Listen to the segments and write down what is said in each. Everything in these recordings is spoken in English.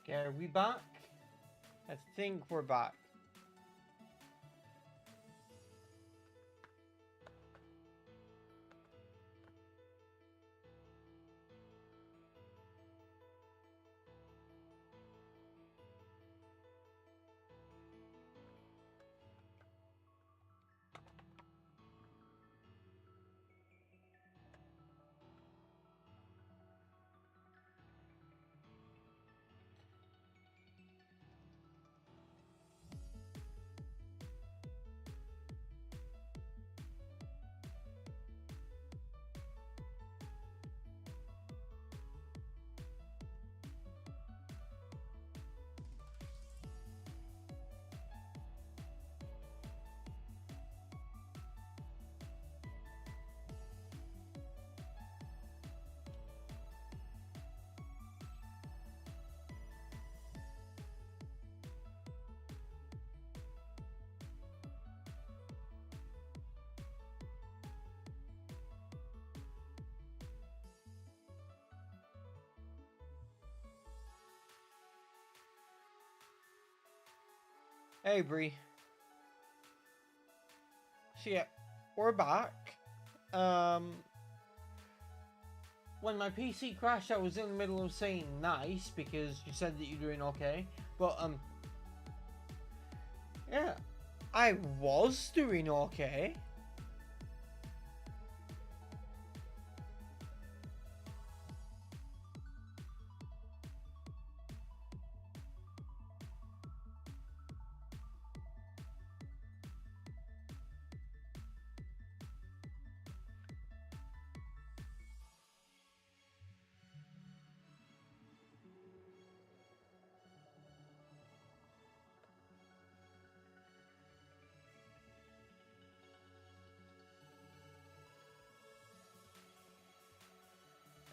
Okay, are we back? I think we're back. Hey, Bree. So yeah, we're back. When my PC crashed, I was in the middle of saying nice because you said that you're doing okay. But yeah, I was doing okay.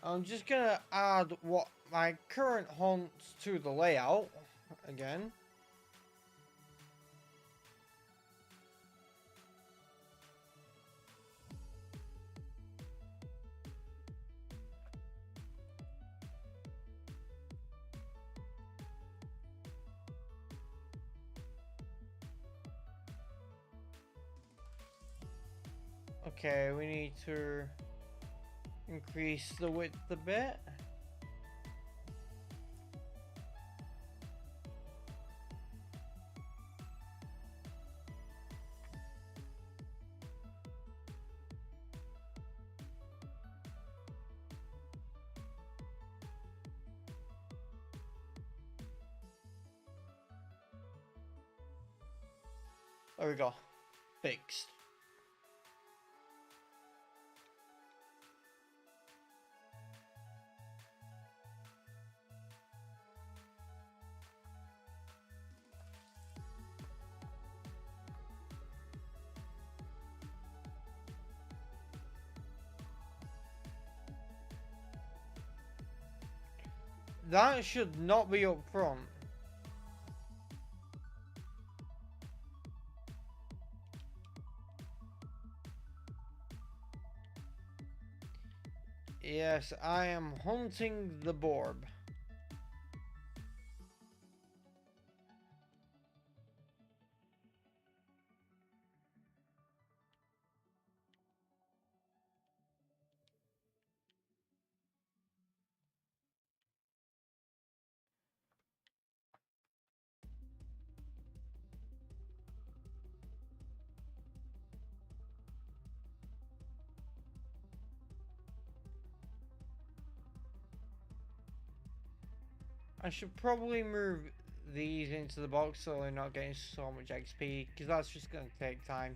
I'm just gonna add what my current haunts to the layout again. Okay, we need to increase the width a bit. There we go. Fixed. That should not be up front. Yes, I am hunting the Borb. I should probably move these into the box so they're not getting so much XP, because that's just going to take time.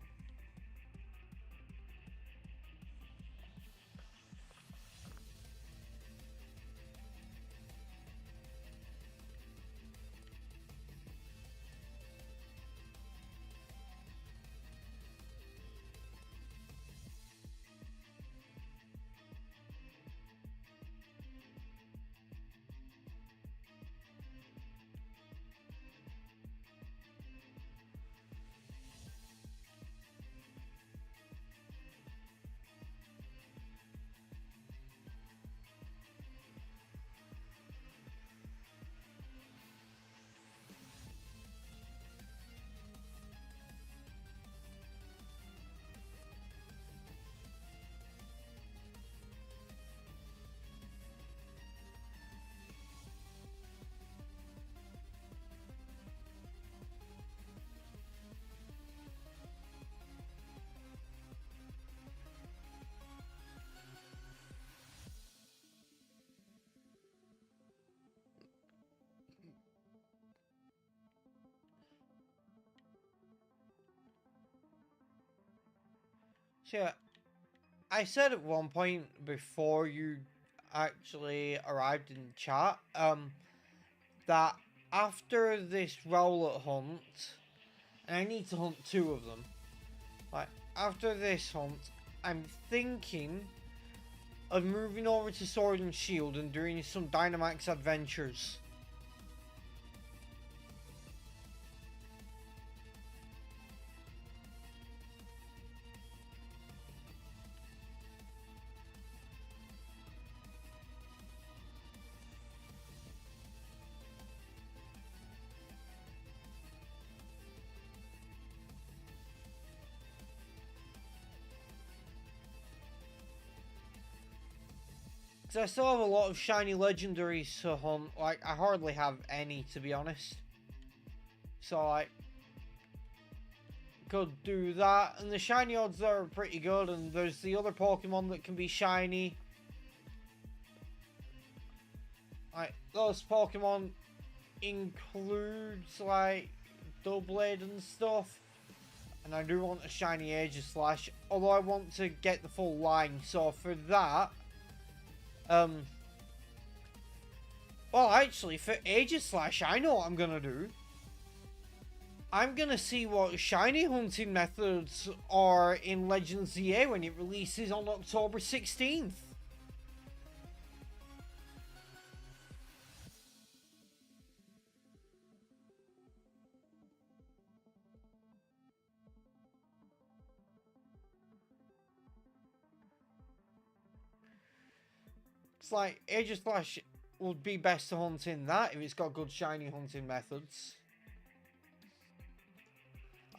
So yeah, I said at one point before you actually arrived in the chat, that after this Rowlet hunt, and I need to hunt 2 of them. Like, after this hunt, I'm thinking of moving over to Sword and Shield and doing some Dynamax adventures. Because I still have a lot of shiny legendaries to hunt. Like, I hardly have any, to be honest. So, like, could do that. And the shiny odds there are pretty good. And there's the other Pokemon that can be shiny. Like, those Pokemon includes, like, Doublade and stuff. And I do want a shiny Aegislash. Although I want to get the full line. So, for that... well, actually, for Aegislash, I know what I'm gonna do. I'm gonna see what shiny hunting methods are in Legends ZA when it releases on October 16th. It's like, Aegislash would be best to hunt in that if it's got good shiny hunting methods.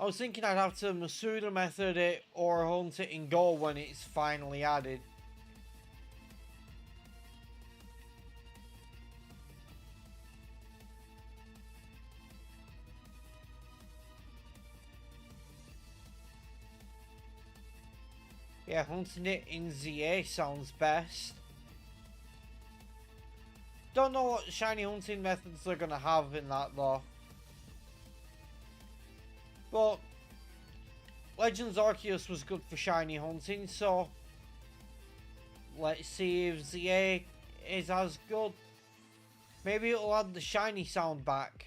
I was thinking I'd have to Masuda method it or hunt it in Go when it's finally added. Yeah, hunting it in ZA sounds best. Don't know what shiny hunting methods they're gonna have in that though. But Legends Arceus was good for shiny hunting, so let's see if ZA is as good. Maybe it'll add the shiny sound back.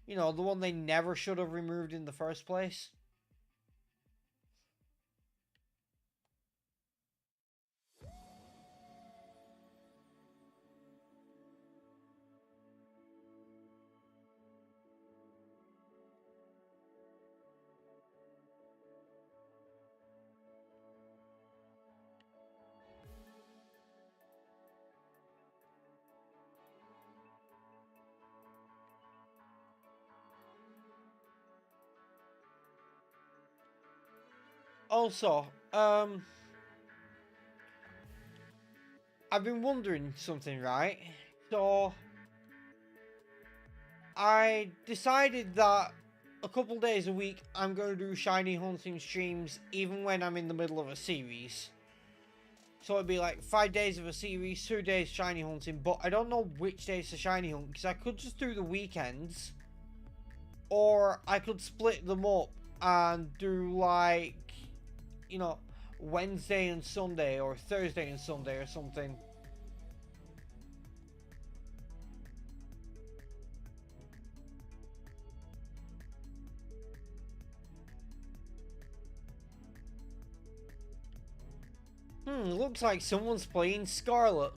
You know, the one they never should have removed in the first place. Also, I've been wondering something, right? So, I decided that a couple days a week I'm going to do shiny hunting streams even when I'm in the middle of a series. So it'd be like 5 days of a series, 2 days shiny hunting, but I don't know which days to shiny hunt because I could just do the weekends or I could split them up and do like, you know, Wednesday and Sunday or Thursday and Sunday or something. Looks like someone's playing Scarlet.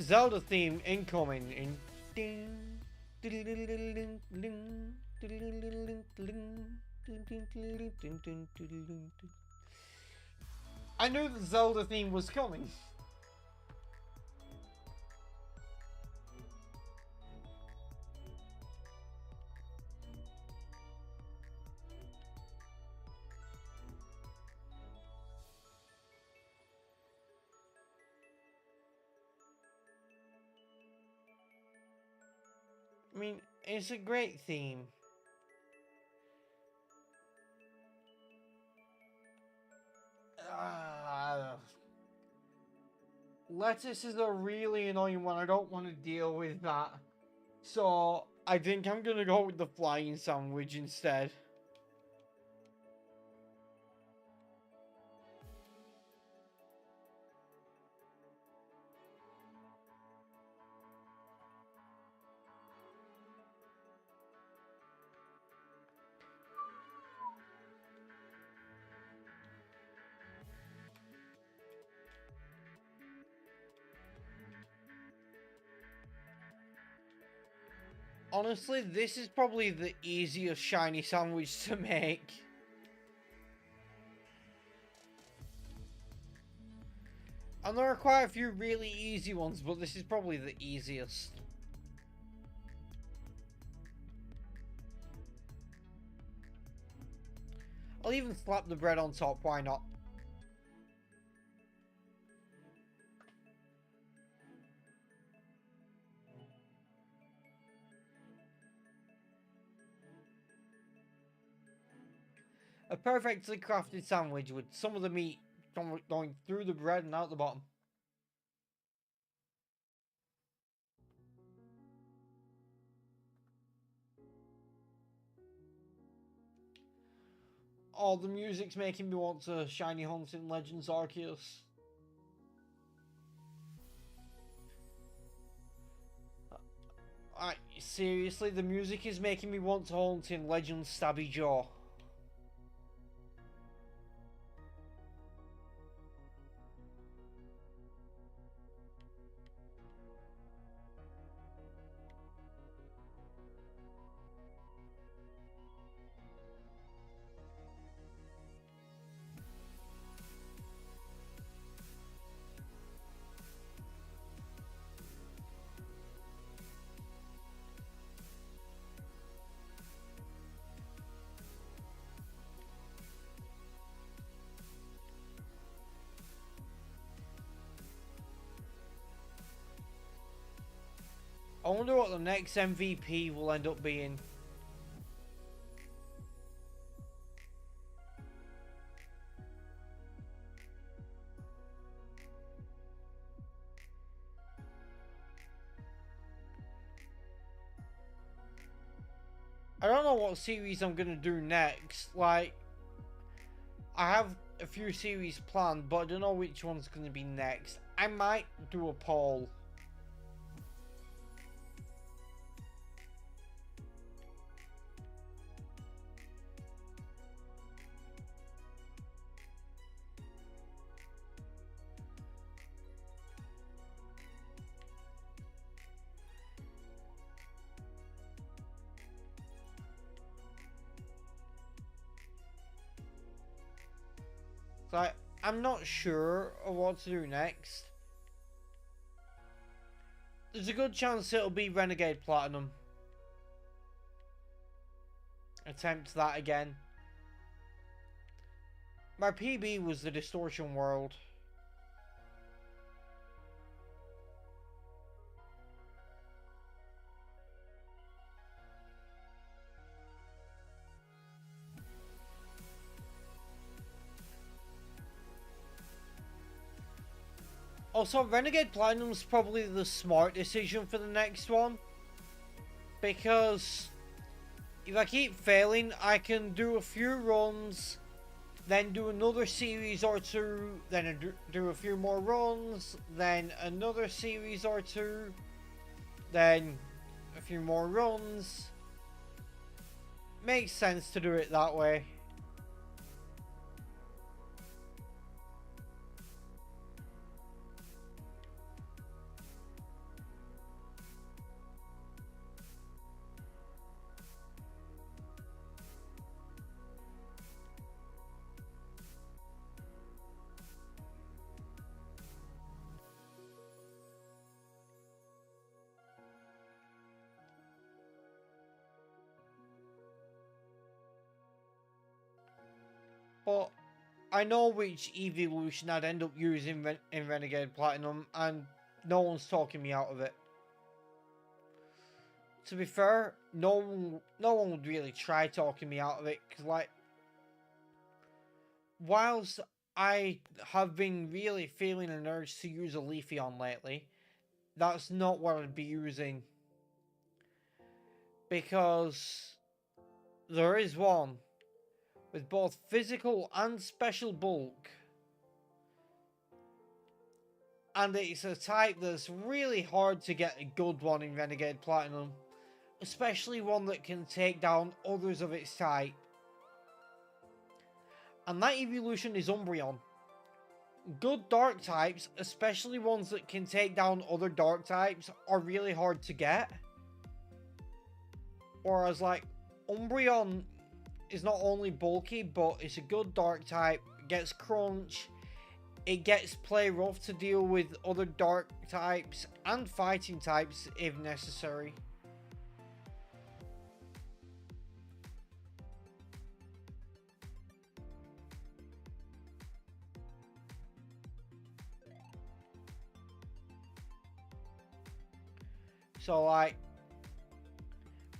Zelda theme incoming. I knew the Zelda theme was coming. I mean, it's a great theme. Lettuce is a really annoying one. I don't want to deal with that. So, I think I'm gonna go with the flying sandwich instead. Honestly, this is probably the easiest shiny sandwich to make. And there are quite a few really easy ones, but this is probably the easiest. I'll even slap the bread on top, why not? A perfectly crafted sandwich with some of the meat going through the bread and out the bottom. Oh, the music's making me want to Shiny Hunting Legends Arceus. Seriously, the music is making me want to hunt in Legends Stabby Jaw. I wonder what the next MVP will end up being. I don't know what series I'm gonna do next. Like, I have a few series planned, but I don't know which one's gonna be next. I might do a poll. So I'm not sure of what to do next. There's a good chance it'll be Renegade Platinum. Attempt that again. My PB was the Distortion World. Also, Renegade Platinum's probably the smart decision for the next one. Because if I keep failing, I can do a few runs, then do another series or two, then do a few more runs, then another series or two, then a few more runs. Makes sense to do it that way. But I know which evolution I'd end up using in Renegade Platinum, and no one's talking me out of it. To be fair, no one would really try talking me out of it, because, like, whilst I have been really feeling an urge to use a Leafeon lately, that's not what I'd be using. Because there is one with both physical and special bulk. And it's a type that's really hard to get a good one in Renegade Platinum. Especially one that can take down others of its type. And that evolution is Umbreon. Good dark types, especially ones that can take down other dark types, are really hard to get. Whereas, like, Umbreon is not only bulky, but it's a good dark type, it gets crunch, it gets play rough to deal with other dark types and fighting types if necessary. So, like,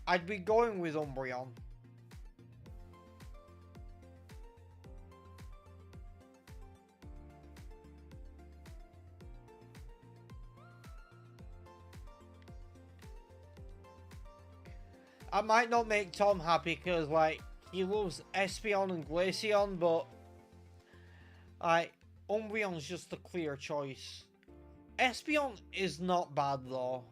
I'd be going with Umbreon. I might not make Tom happy because, like, he loves Espeon and Glaceon, but, like, Umbreon's just a clear choice. Espeon is not bad, though.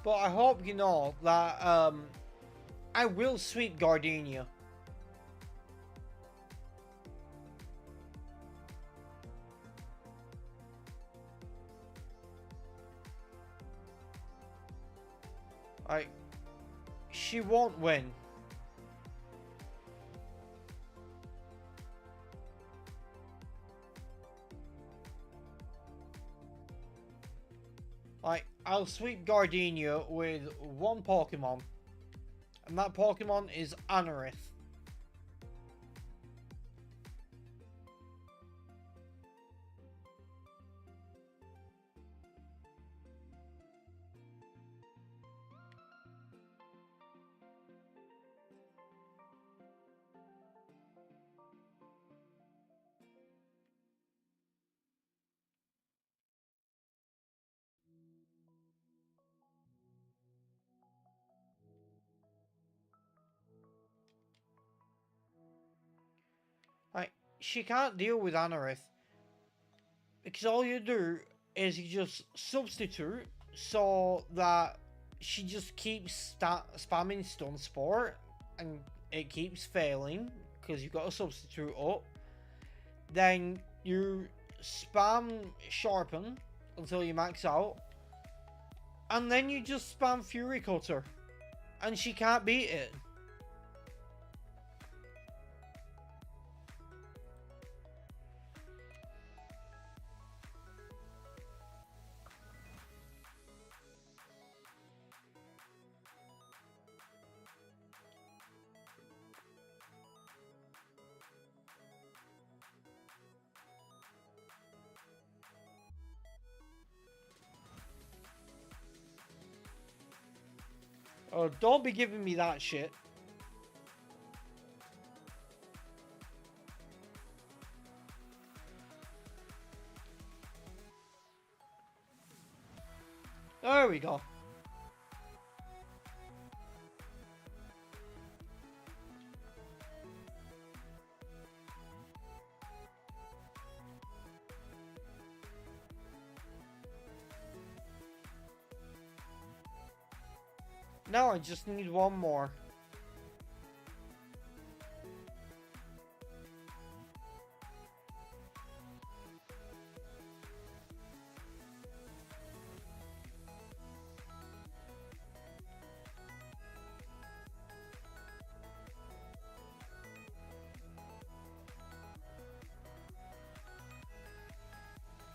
But I hope you know that I will sweep Gardenia. Like, she won't win. Like, I'll sweep Gardenia with one Pokemon. And that Pokemon is Anorith. Like, she can't deal with Anorith. Because all you do is you just substitute so that she just keeps spamming Stun Sport and it keeps failing because you've got a substitute up. Then you spam Sharpen until you max out. And then you just spam Fury Cutter. And she can't beat it. Oh, don't be giving me that shit. There we go. No, I just need one more.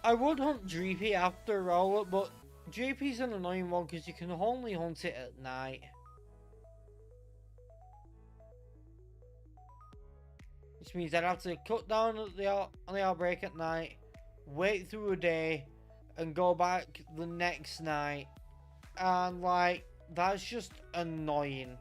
I would hunt GP after Rowlet, but GP's an annoying one because you can only hunt it at night. Which means I'd have to cut down on the outbreak at night, wait through a day, and go back the next night. And like, that's just annoying.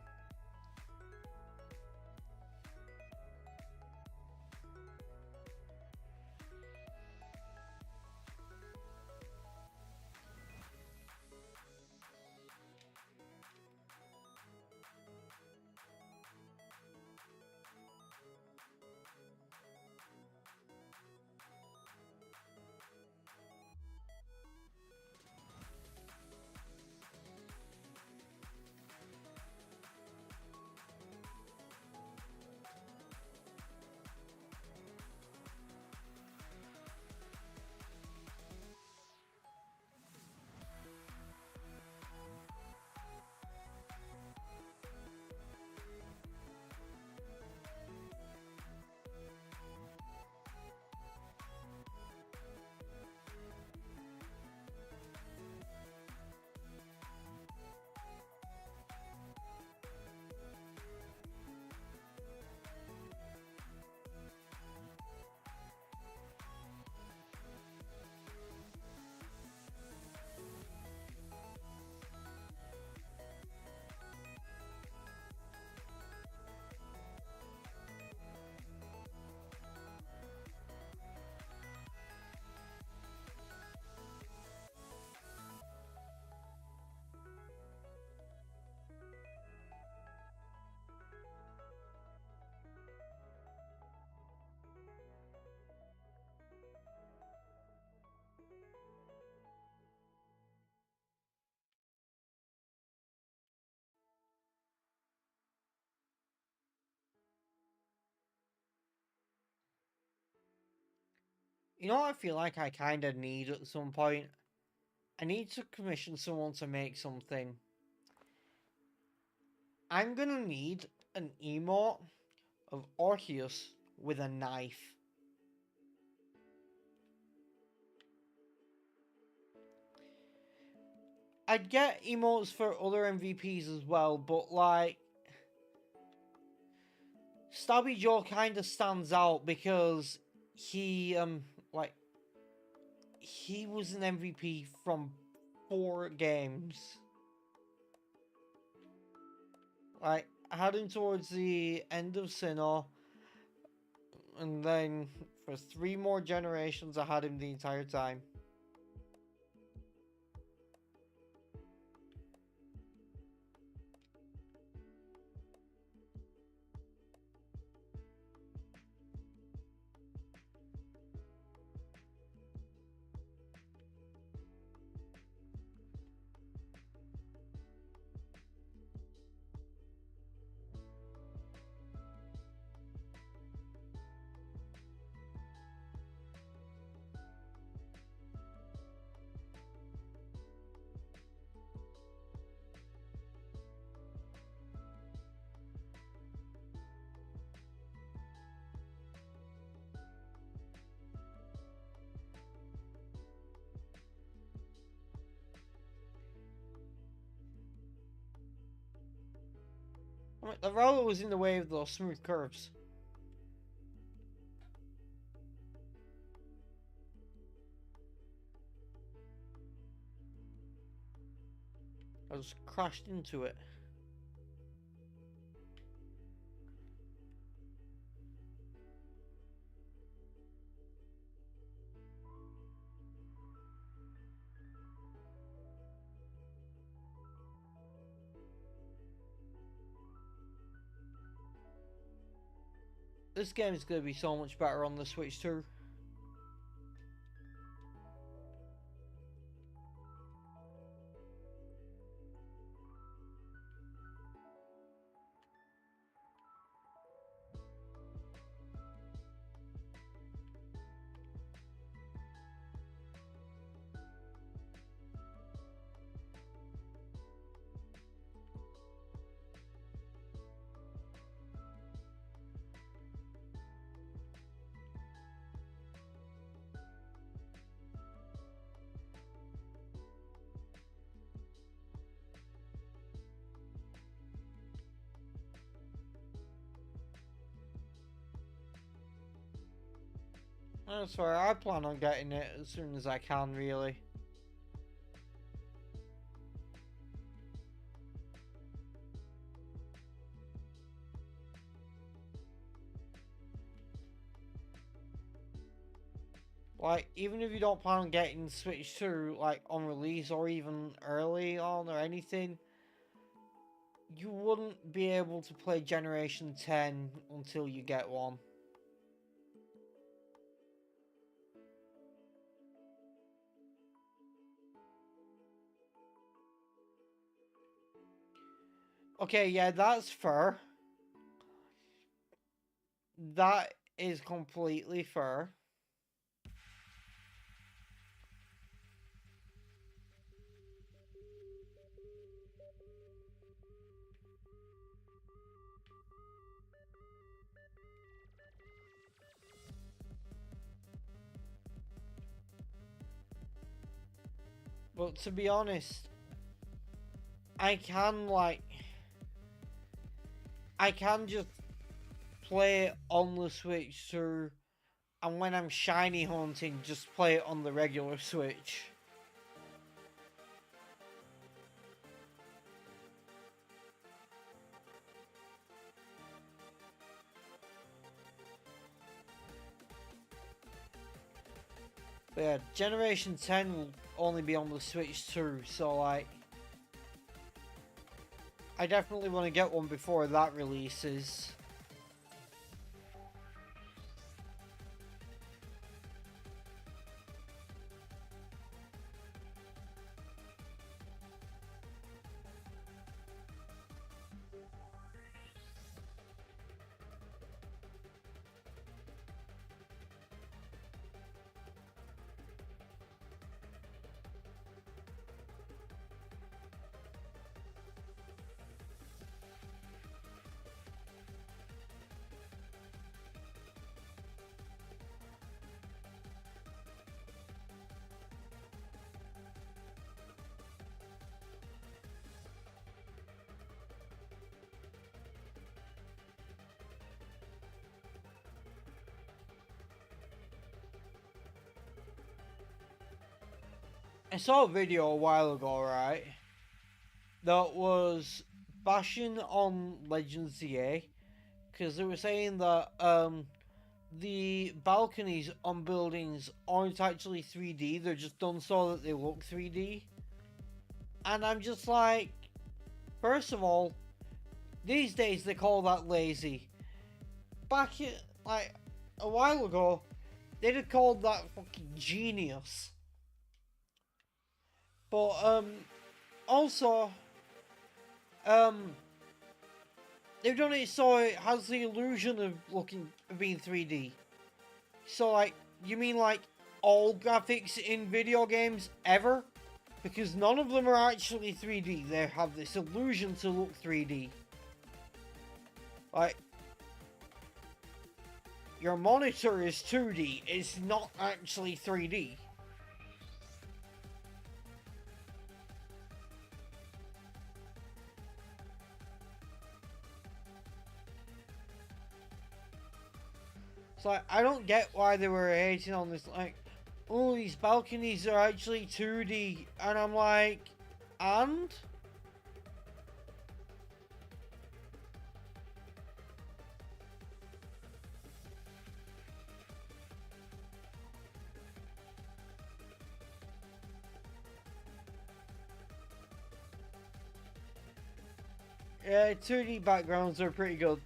You know what I feel like I kinda need at some point? I need to commission someone to make something. I'm gonna need an emote of Arceus with a knife. I'd get emotes for other MVPs as well, but like Stabby Joe kinda stands out because he like he was an MVP from 4 games. Like I had him towards the end of Sinnoh, and then for 3 more generations I had him the entire time. I mean, the roller was in the way of those smooth curves. I just crashed into it. This game is going to be so much better on the Switch too. That's fair. I plan on getting it as soon as I can, really. Like, even if you don't plan on getting Switch 2, like, on release or even early on or anything, you wouldn't be able to play Generation 10 until you get one. Okay, yeah, that's fair. That is completely fair. But to be honest, I can, like, I can just play it on the Switch through, and when I'm shiny hunting, just play it on the regular Switch. But yeah, Generation 10 will only be on the Switch too, so like, I definitely want to get one before that releases. I saw a video a while ago, right, that was bashing on Legends ZA, because they were saying that the balconies on buildings aren't actually 3D, they're just done so that they look 3D. And I'm just like, first of all, these days they call that lazy. Back in, like, a while ago, they'd have called that fucking genius. But, also, they've done it so it has the illusion of being 3D. So, like, you mean, like, all graphics in video games ever? Because none of them are actually 3D. They have this illusion to look 3D. Like, your monitor is 2D. It's not actually 3D. So like, I don't get why they were hating on this. Like, oh, these balconies are actually 2D. And I'm like, and? Yeah, 2D backgrounds are pretty good.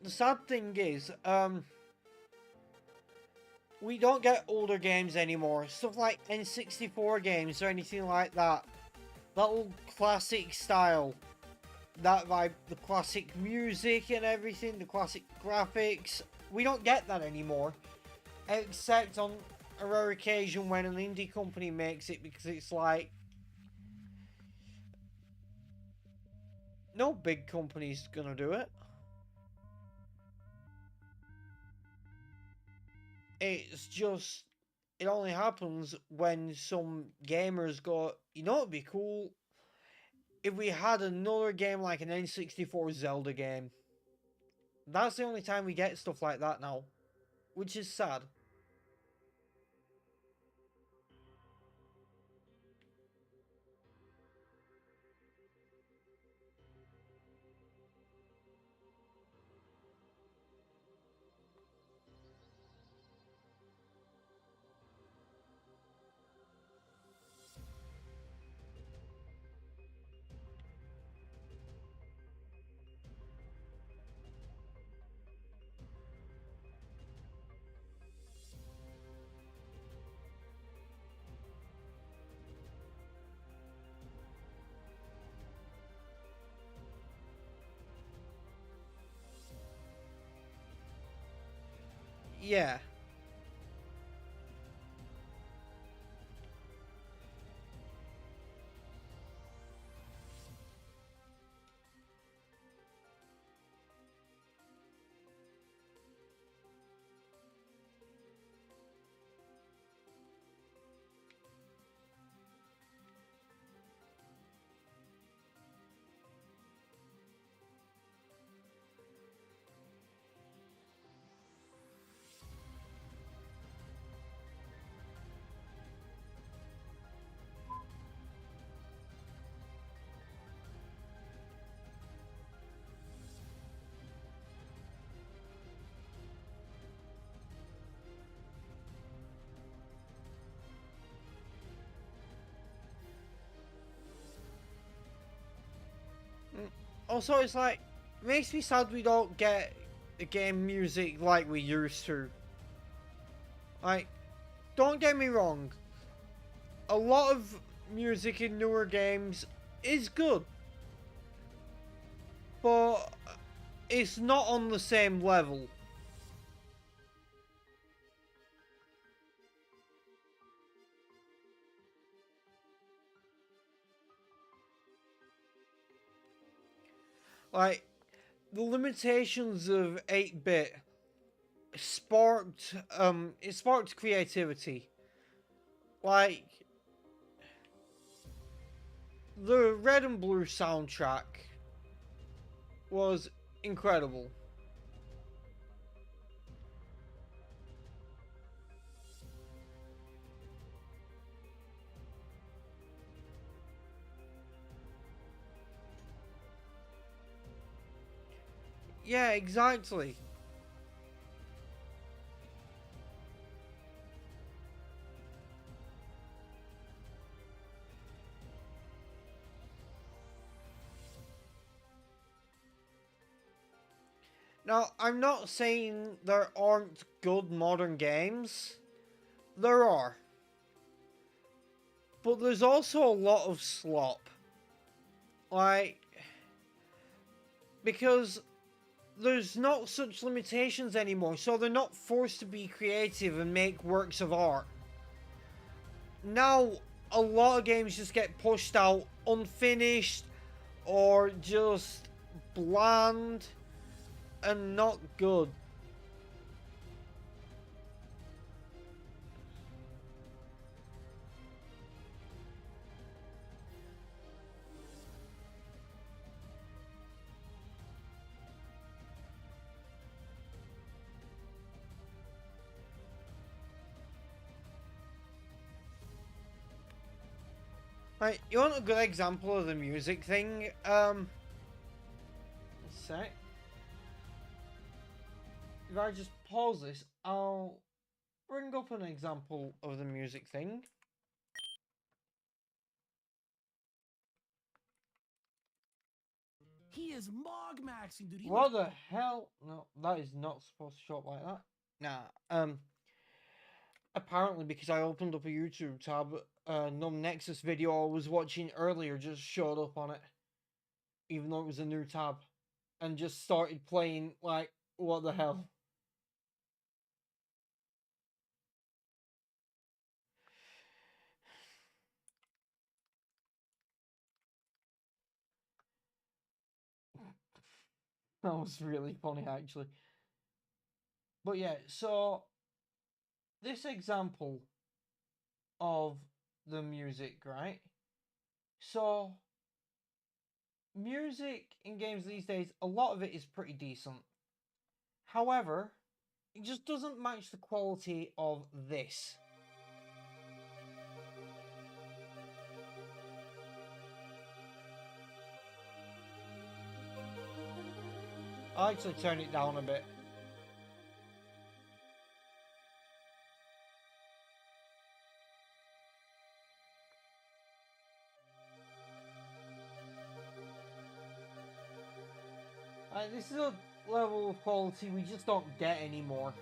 The sad thing is, we don't get older games anymore. Stuff like N64 games or anything like that. That old classic style. That vibe, the classic music and everything, the classic graphics. We don't get that anymore. Except on a rare occasion when an indie company makes it, because it's like, no big company's gonna do it. It's just, it only happens when some gamers go, you know, it'd be cool if we had another game like an N64 Zelda game. That's the only time we get stuff like that now, which is sad. Yeah. Also, it's like, it makes me sad we don't get the game music like we used to. Like, don't get me wrong, a lot of music in newer games is good, but it's not on the same level. Like, the limitations of 8-bit sparked it sparked creativity. Like, the Red and Blue soundtrack was incredible. Yeah, exactly. Now, I'm not saying there aren't good modern games. There are. But there's also a lot of slop. Like, because there's not such limitations anymore, so they're not forced to be creative and make works of art. Now, a lot of games just get pushed out unfinished or just bland and not good. Right, you want a good example of the music thing? A sec. If I just pause this, I'll bring up an example of the music thing. He is mog maxing, dude. What the hell? No, that is not supposed to show up like that. Nah. Apparently, because I opened up a YouTube tab, Num Nexus video I was watching earlier just showed up on it, even though it was a new tab, and just started playing. Like, what the hell? That was really funny, actually. But yeah, so this example of the music, right? So, music in games these days, a lot of it is pretty decent. However, it just doesn't match the quality of this. I'll actually turn it down a bit. This is a level of quality we just don't get anymore.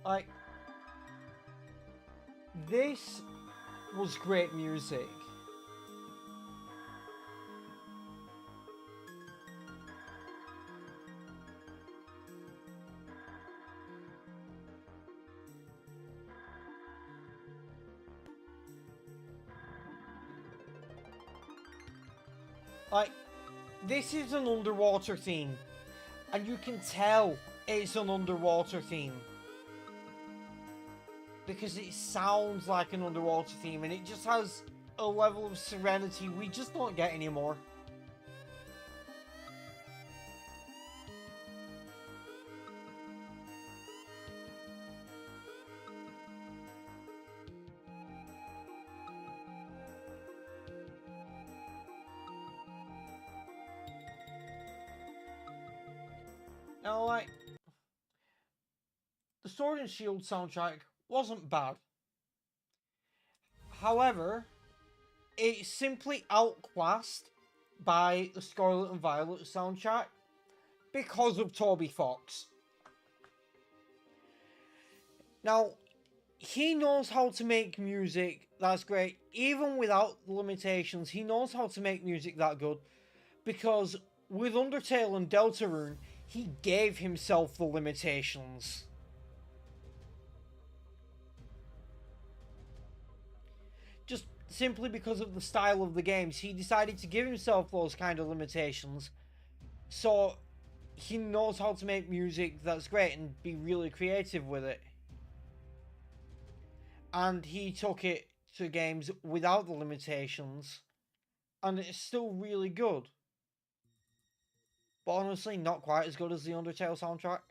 Like, this was great music. Like, this is an underwater theme, and you can tell it's an underwater theme. Because it sounds like an underwater theme, and it just has a level of serenity we just don't get anymore. Now, like, the Sword and Shield soundtrack wasn't bad. However, it's simply outclassed by the Scarlet and Violet soundtrack because of Toby Fox. Now, he knows how to make music that's great, even without the limitations. He knows how to make music that good because with Undertale and Deltarune, he gave himself the limitations. Just simply because of the style of the games, he decided to give himself those kind of limitations. So he knows how to make music that's great and be really creative with it. And he took it to games without the limitations, and it's still really good. But honestly, not quite as good as the Undertale soundtrack.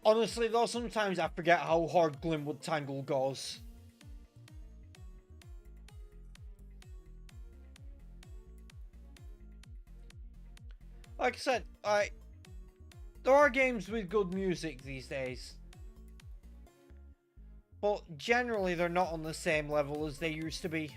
Honestly, though, sometimes I forget how hard Glimwood Tangle goes. Like I said, there are games with good music these days. But generally, they're not on the same level as they used to be.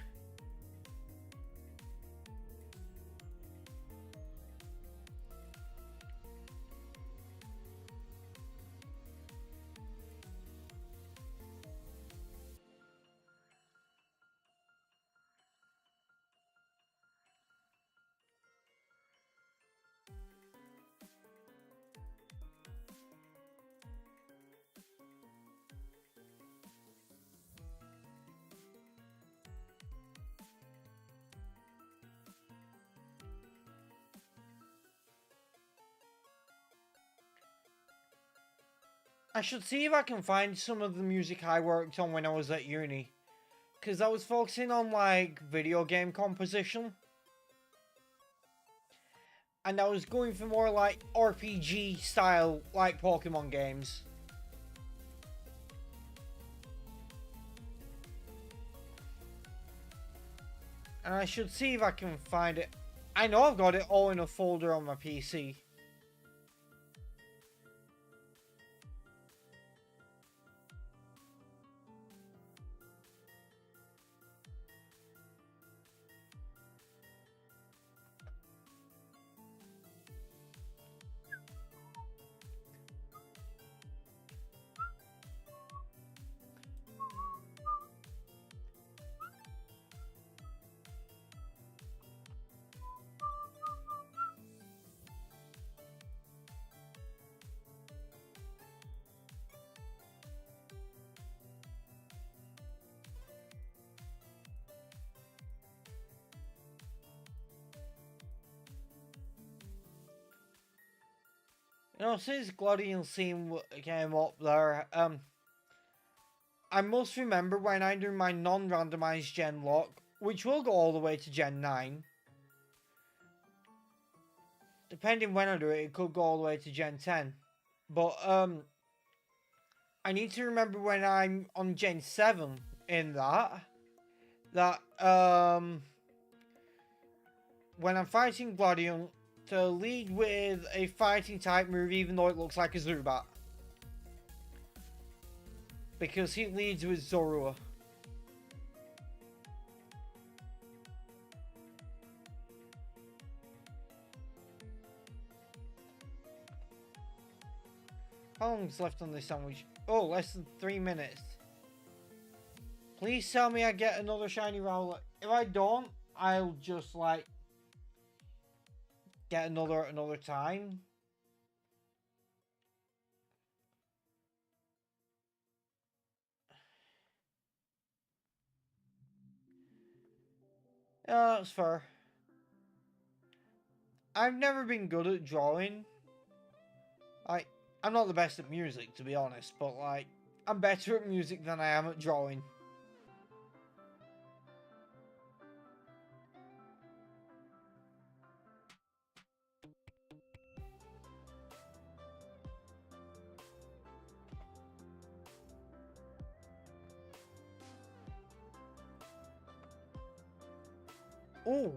I should see if I can find some of the music I worked on when I was at uni. because I was focusing on like video game composition. And I was going for more like RPG style, like Pokemon games. And I should see if I can find it. I know I've got it all in a folder on my PC. You know, since Gladian scene came up there, I must remember when I do my non-randomized Genlocke, which will go all the way to Gen 9. Depending when I do it, it could go all the way to Gen 10. But, I need to remember when I'm on Gen 7 in that, when I'm fighting Gladian, to lead with a fighting type move even though it looks like a Zubat. Because he leads with Zorua. How long's left on this sandwich? Oh, less than 3 minutes. Please tell me I get another shiny Rowlet. If I don't, I'll just like get another time. Yeah, that's fair. I've never been good at drawing. I'm not the best at music, to be honest, but like, I'm better at music than I am at drawing. Oh,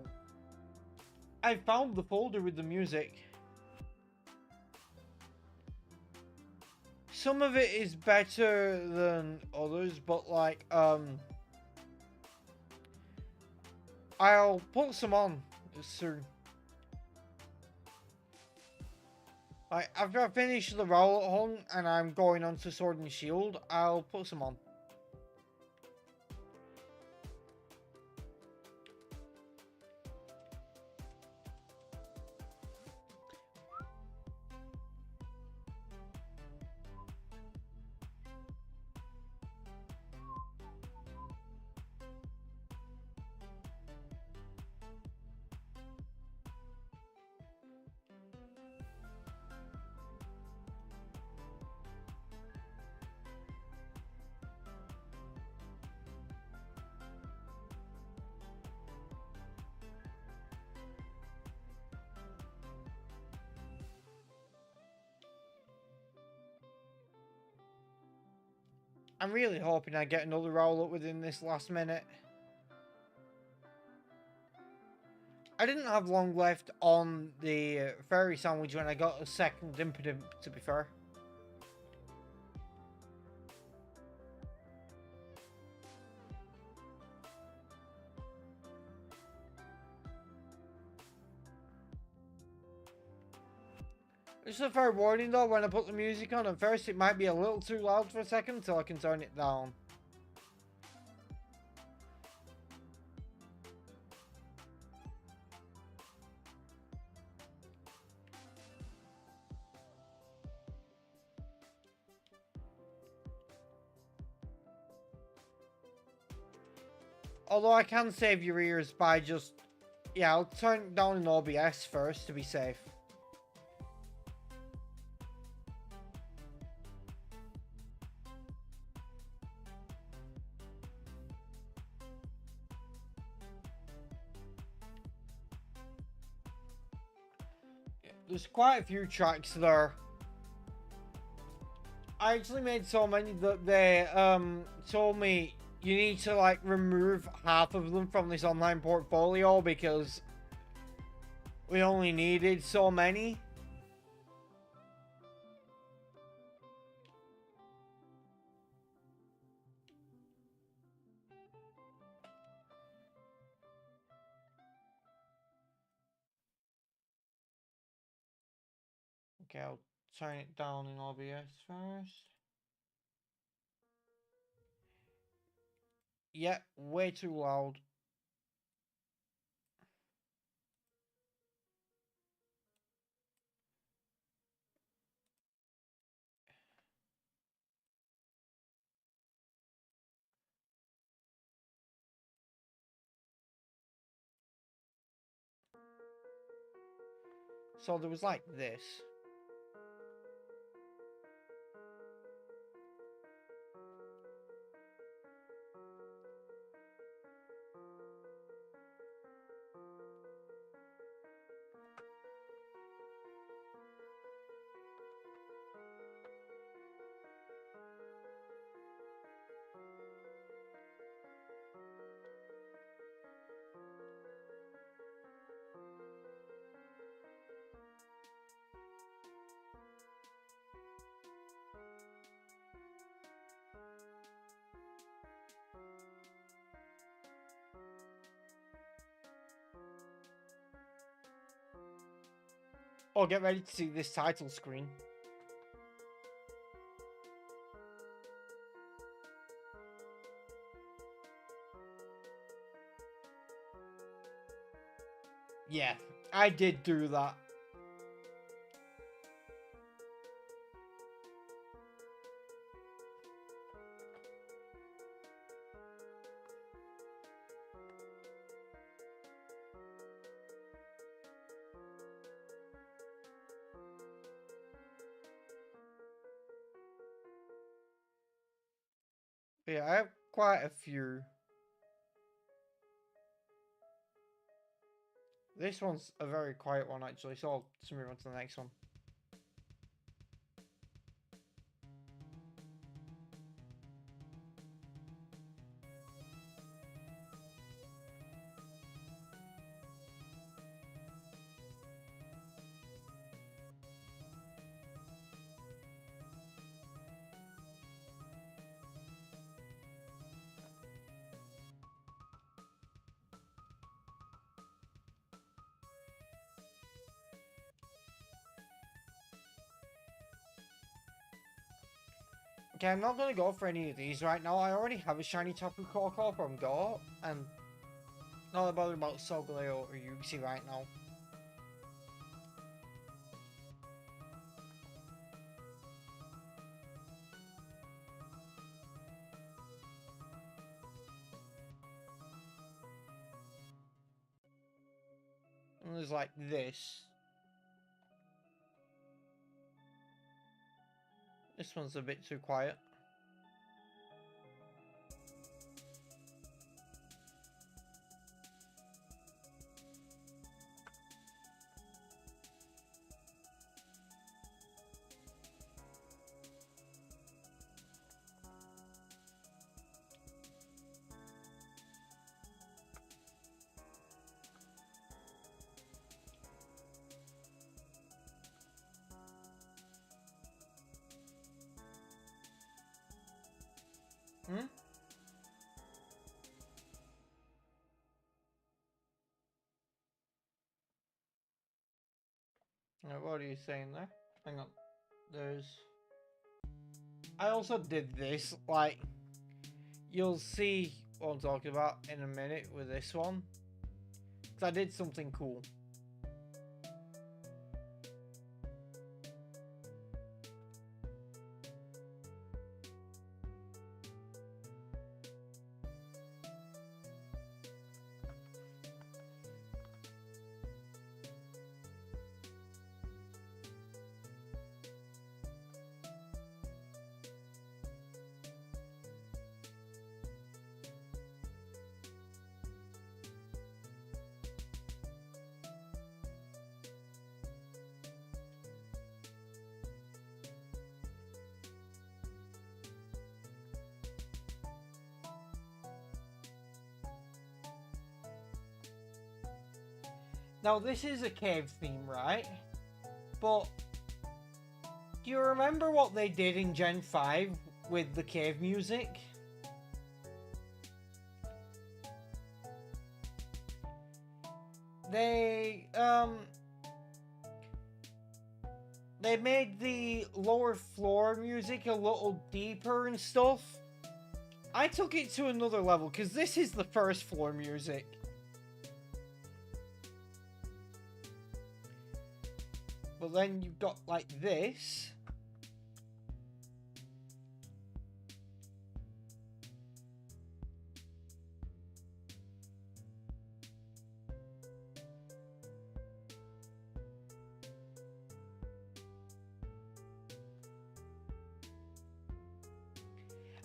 I found the folder with the music. Some of it is better than others, but like, I'll put some on soon. Like, after I finish the Rowlet hunt and I'm going on to Sword and Shield, I'll put some on. I'm really hoping I get another Rowlet within this last minute. I didn't have long left on the fairy sandwich when I got a second Impidimp, to be fair. Just a fair warning though, when I put the music on at first it might be a little too loud for a second until I can turn it down. Although I can save your ears by just... Yeah, I'll turn it down in OBS first to be safe. There's quite a few tracks there. I actually made so many that they told me you need to like remove half of them from this online portfolio because we only needed so many. Okay, I'll turn it down in OBS first. Yeah, way too loud. So there was like this. Oh, get ready to see this title screen. Yeah, I did do that. Yeah, I have quite a few. This one's a very quiet one actually, so I'll just move on to the next one. Okay, I'm not gonna go for any of these right now. I already have a shiny Tapu Koko from Go, and not bothered about Solgaleo or Yuxi right now. And there's like this. This one's a bit too quiet. Hmm? What are you saying there? Hang on. There's... I also did this, like... You'll see what I'm talking about in a minute with this one. Because I did something cool. Now this is a cave theme, right? But do you remember what they did in Gen 5 with the cave music? They made the lower floor music a little deeper and stuff. I took it to another level because this is the first floor music. But then you've got like this.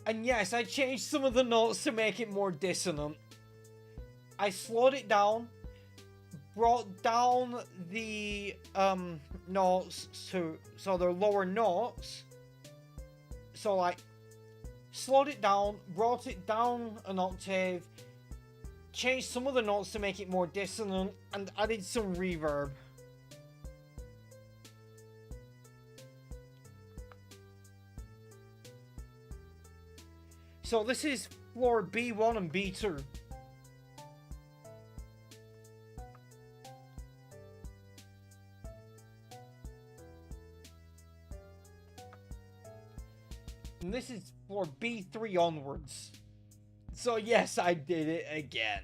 And yes, I changed some of the notes to make it more dissonant. I slowed it down, brought down the notes so they're lower notes. So like, slowed it down, brought it down an octave, changed some of the notes to make it more dissonant, and added some reverb. So this is floor B1 and B2. And this is floor B3 onwards. So yes, I did it again.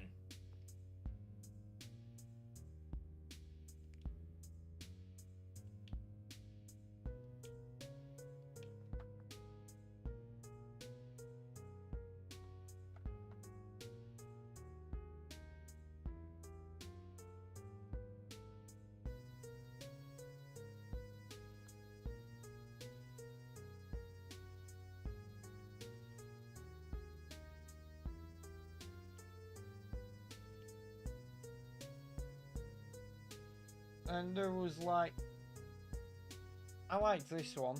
And there was like, I liked this one.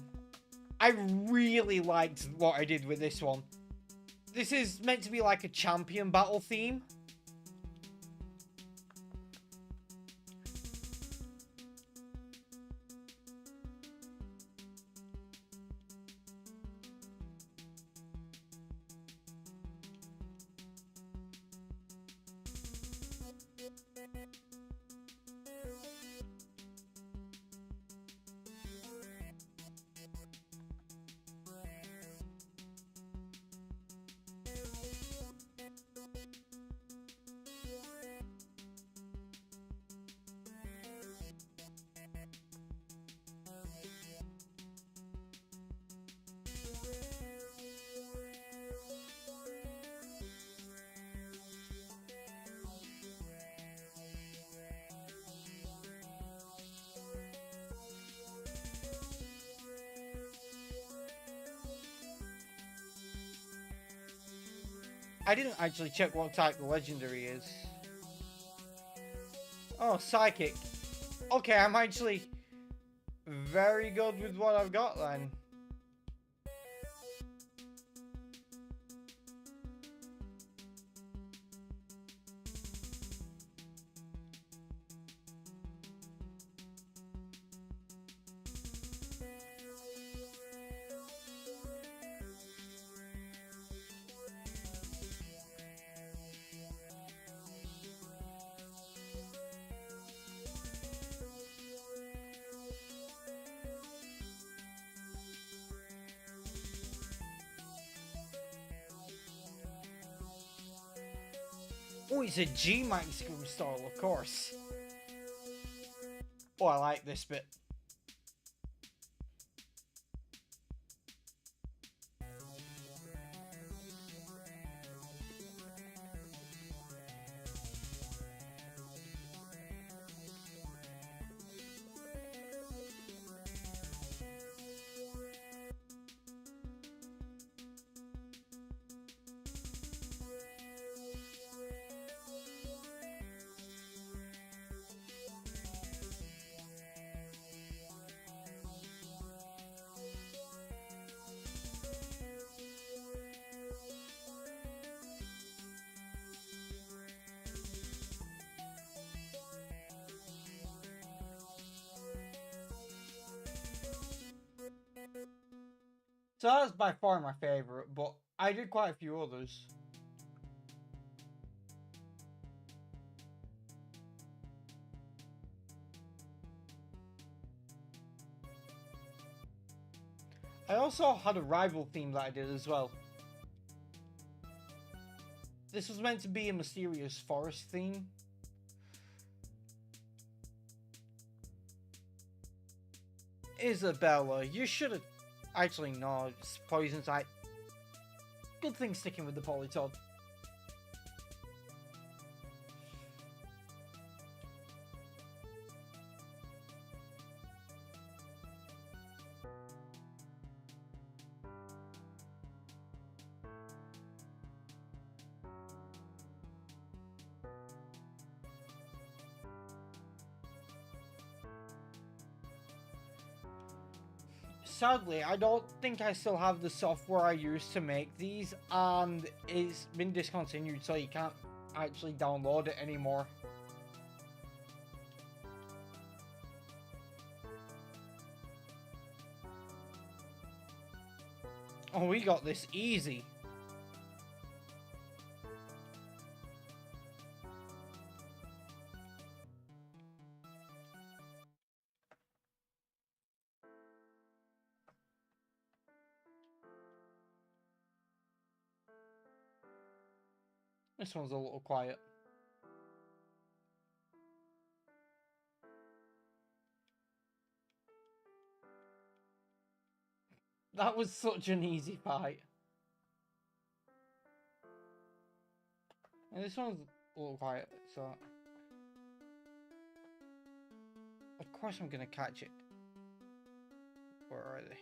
I really liked what I did with this one. This is meant to be like a champion battle theme. I didn't actually check what type the legendary is. Oh, psychic. Okay, I'm actually very good with what I've got then. Oh, it's a G-Max style, of course. Oh, I like this bit. So that's by far my favourite, but I did quite a few others. I also had a rival theme that I did as well. This was meant to be a mysterious forest theme. Isabella, you should have... Actually, no, it's poison type. Good thing sticking with the Polytoad. Sadly, I don't think I still have the software I used to make these, and it's been discontinued, so you can't actually download it anymore. Oh, we got this easy. This one's a little quiet. That was such an easy fight. And this one's a little quiet, so... Of course I'm gonna catch it. Where are they?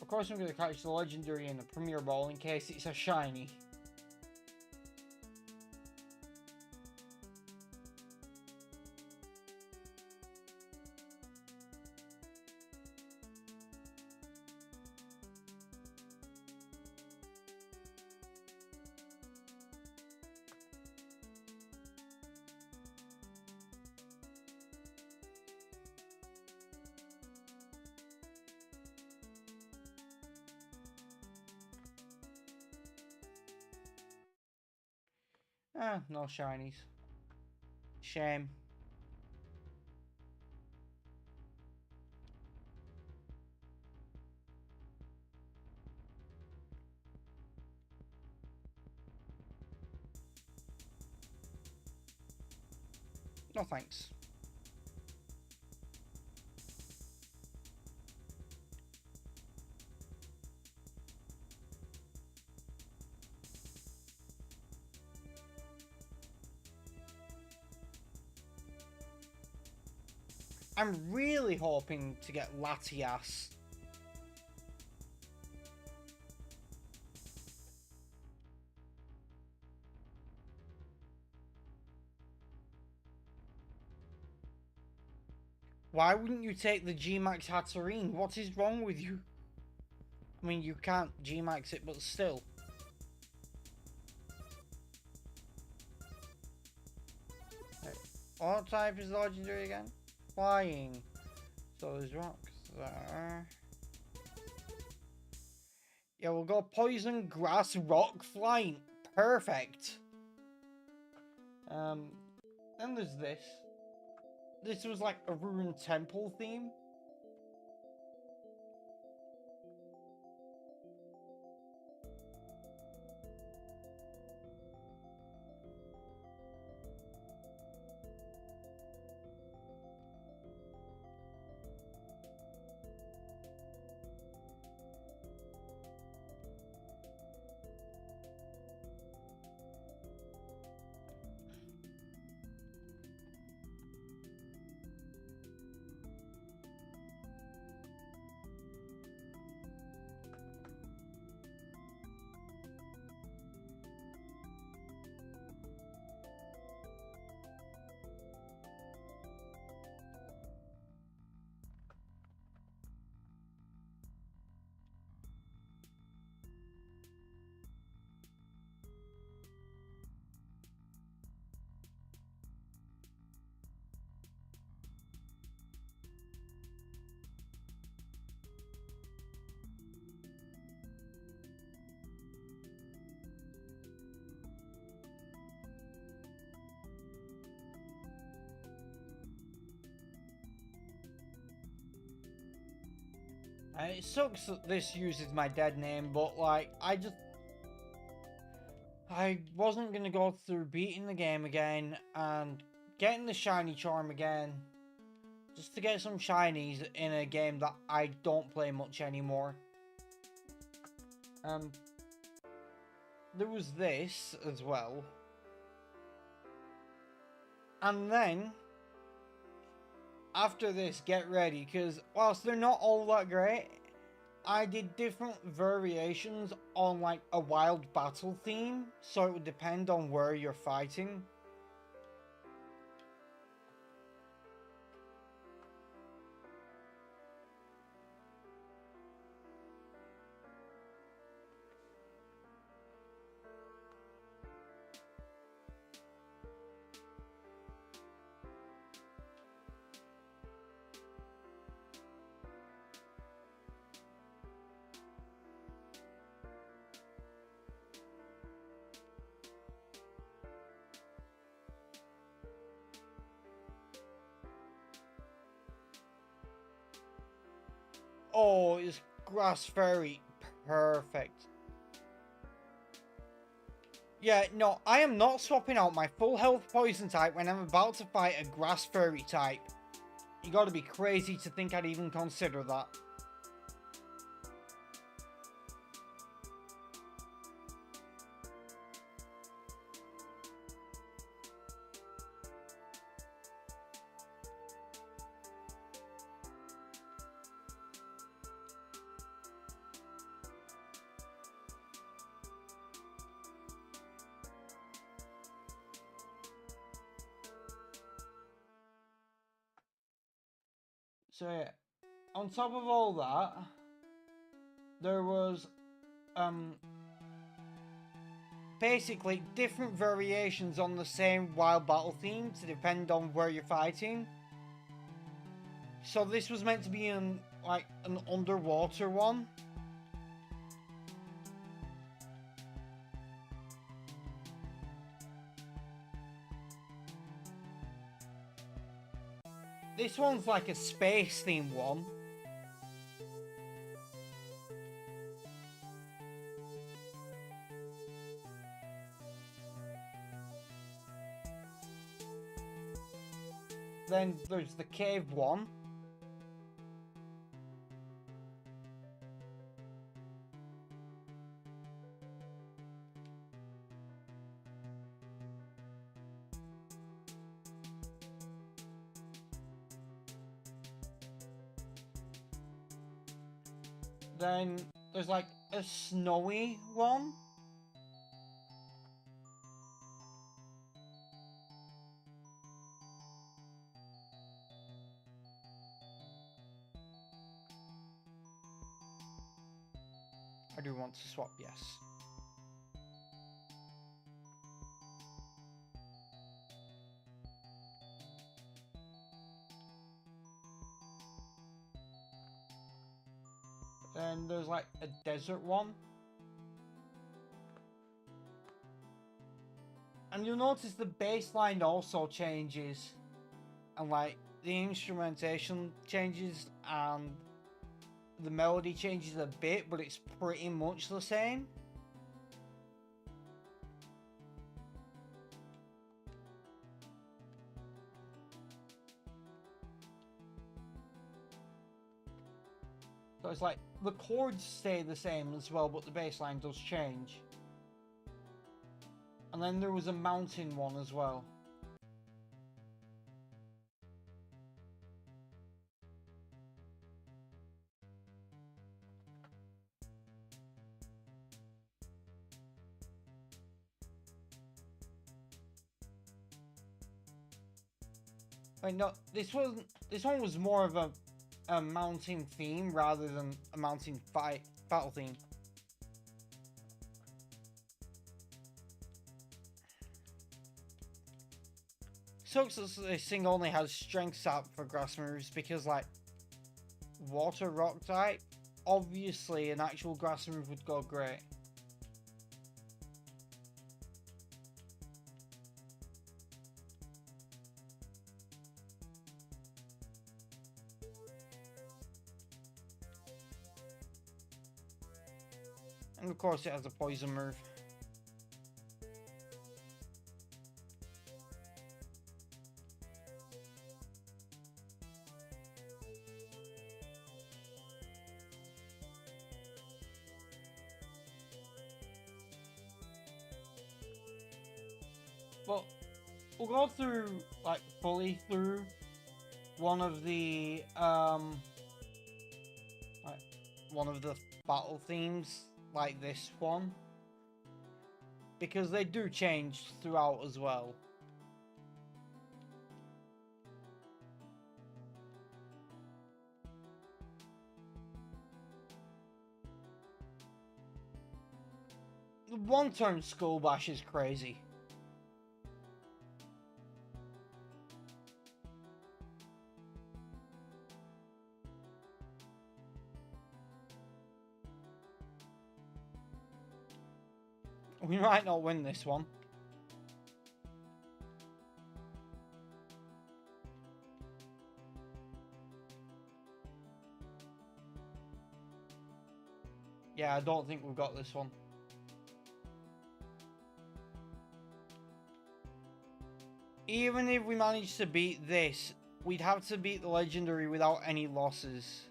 Of course I'm gonna catch the legendary in the Premier Ball in case it's a shiny. Ah, no shinies. Shame. No thanks. I'm really hoping to get Latias. Why wouldn't you take the G-Max Hatterene? What is wrong with you? I mean, you can't G-Max it, but still. What type is legendary again? Flying. So there's rocks there. Yeah, we'll go poison, grass, rock, flying. Perfect. Then there's this. This was like a ruined temple theme. And it sucks that this uses my dead name, but like, I wasn't gonna go through beating the game again and getting the shiny charm again just to get some shinies in a game that I don't play much anymore. There was this as well. And then, after this, get ready, because whilst they're not all that great, I did different variations on like a wild battle theme, so it would depend on where you're fighting. Oh, it's Grass Fairy. Perfect. Yeah, no, I am not swapping out my full health poison type when I'm about to fight a Grass Fairy type. You gotta be crazy to think I'd even consider that. So yeah, on top of all that, there was basically different variations on the same wild battle theme to depend on where you're fighting. So this was meant to be like an underwater one. This one's like a space themed one. Then there's the cave one. Then there's like a snowy one. I do want to swap, yes. Then there's like a desert one. And you'll notice the bassline also changes. And like the instrumentation changes and the melody changes a bit, but it's pretty much the same. So it's like the chords stay the same as well, but the bass line does change. And then there was a mountain one as well. Wait, no, this one was more of a mountain theme rather than a mountain battle theme. Sucks that this thing only has strength sap for grass moves because like water rock type, obviously an actual grass move would go great. And of course it has a poison move. Well, we'll go through, like, fully through one of the, like, one of the battle themes, like this one. Because they do change throughout as well. The one-turn Skull Bash is crazy. We might not win this one. Yeah, I don't think we've got this one. Even if we manage to beat this, we'd have to beat the Legendary without any losses.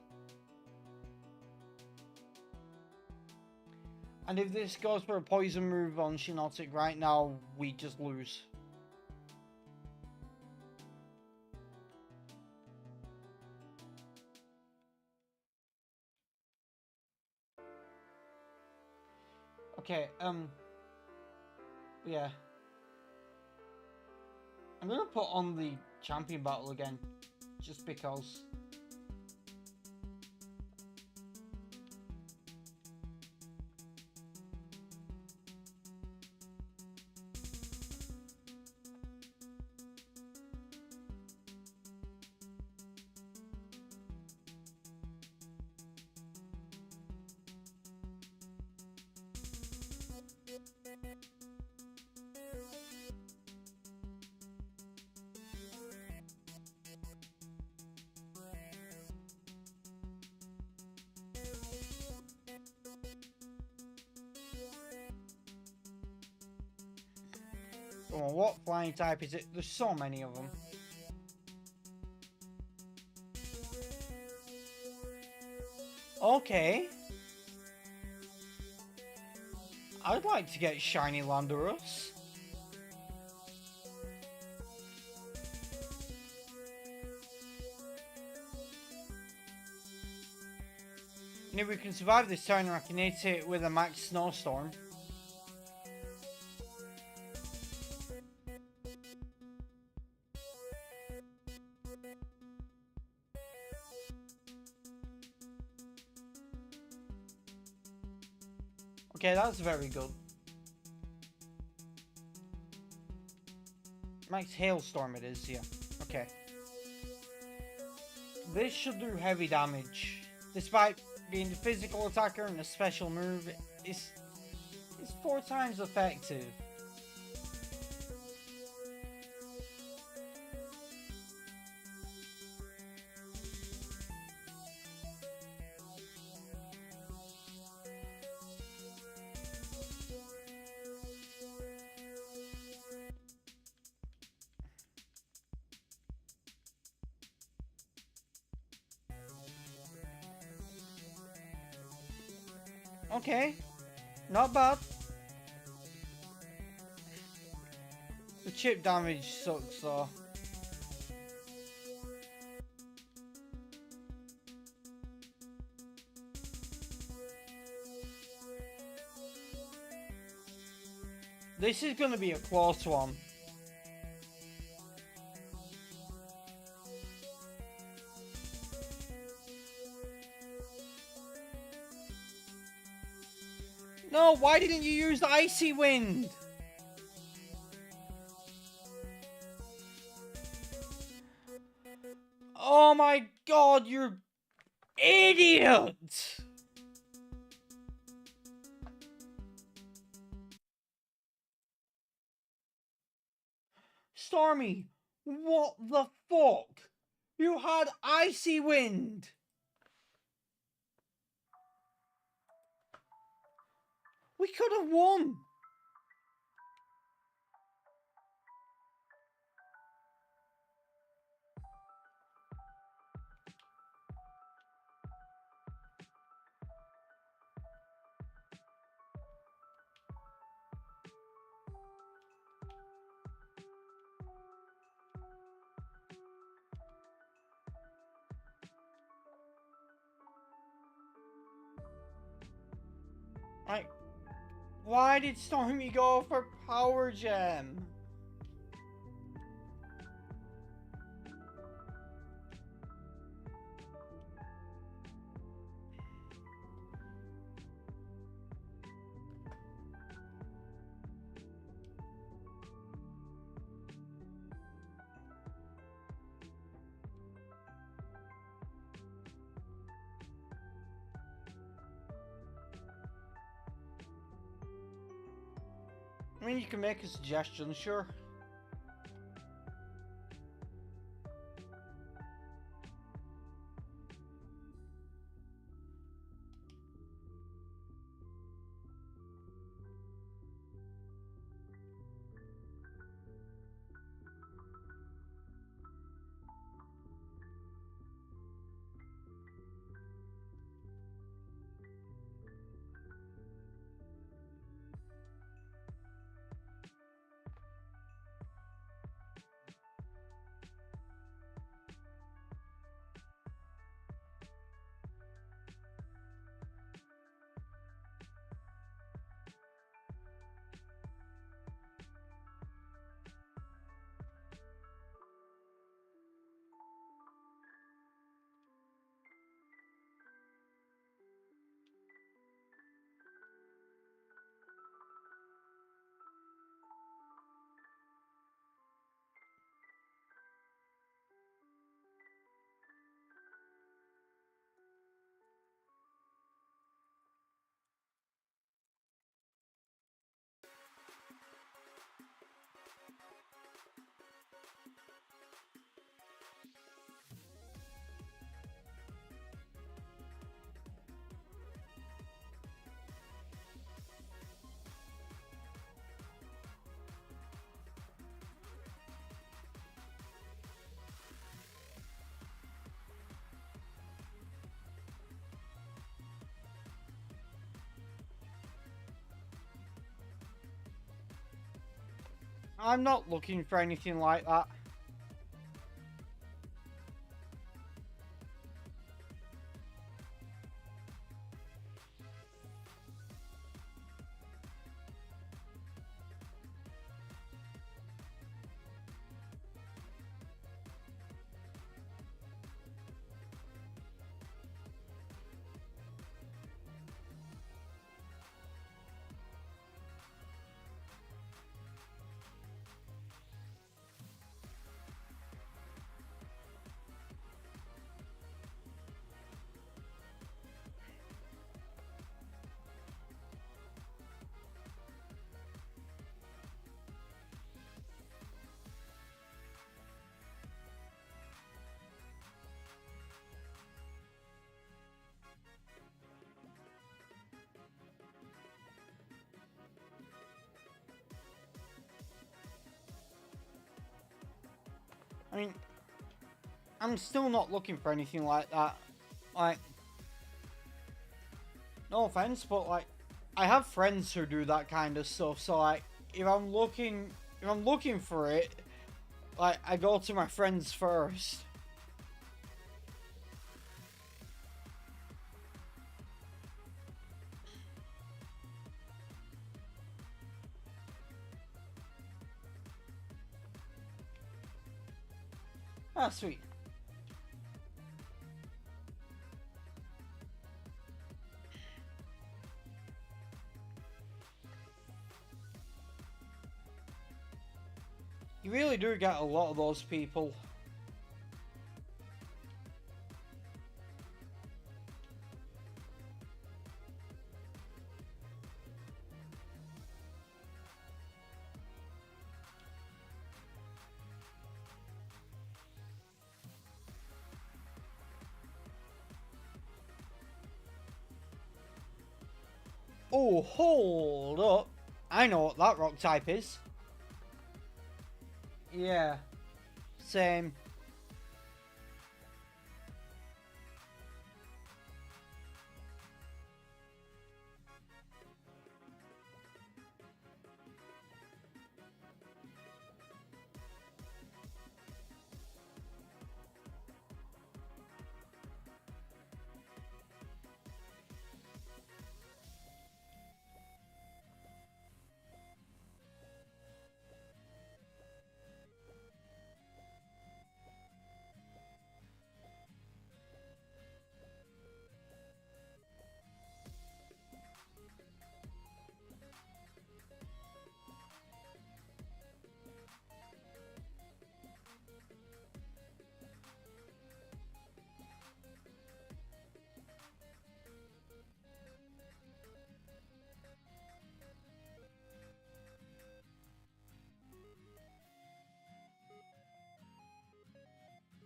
And if this goes for a poison move on Shiinotic right now, we just lose. Okay, yeah. I'm gonna put on the champion battle again, just because. Oh, what flying type is it? There's so many of them. Okay. I'd like to get Shiny Landorus. And if we can survive this turn, I can hit it with a max snowstorm. Okay, that's very good. Max Hailstorm it is, yeah. Okay. This should do heavy damage. Despite being the physical attacker and a special move, it's 4 times effective. Okay, not bad. The chip damage sucks though. This is gonna be a close one. No, why didn't you use the Icy Wind? Oh my god, you're idiot! Stormy, what the fuck? You had Icy Wind! We could have won. Like, why did Stormy go for Power Gem? I mean, you can make a suggestion, sure. I'm not looking for anything like that. I mean, I'm still not looking for anything like that. Like, no offense, but like, I have friends who do that kind of stuff. So like, if I'm looking for it, like, I go to my friends first. Ah, sweet. You really do get a lot of those people. Oh, Oh, hold up. I know what that rock type is. Yeah. Same.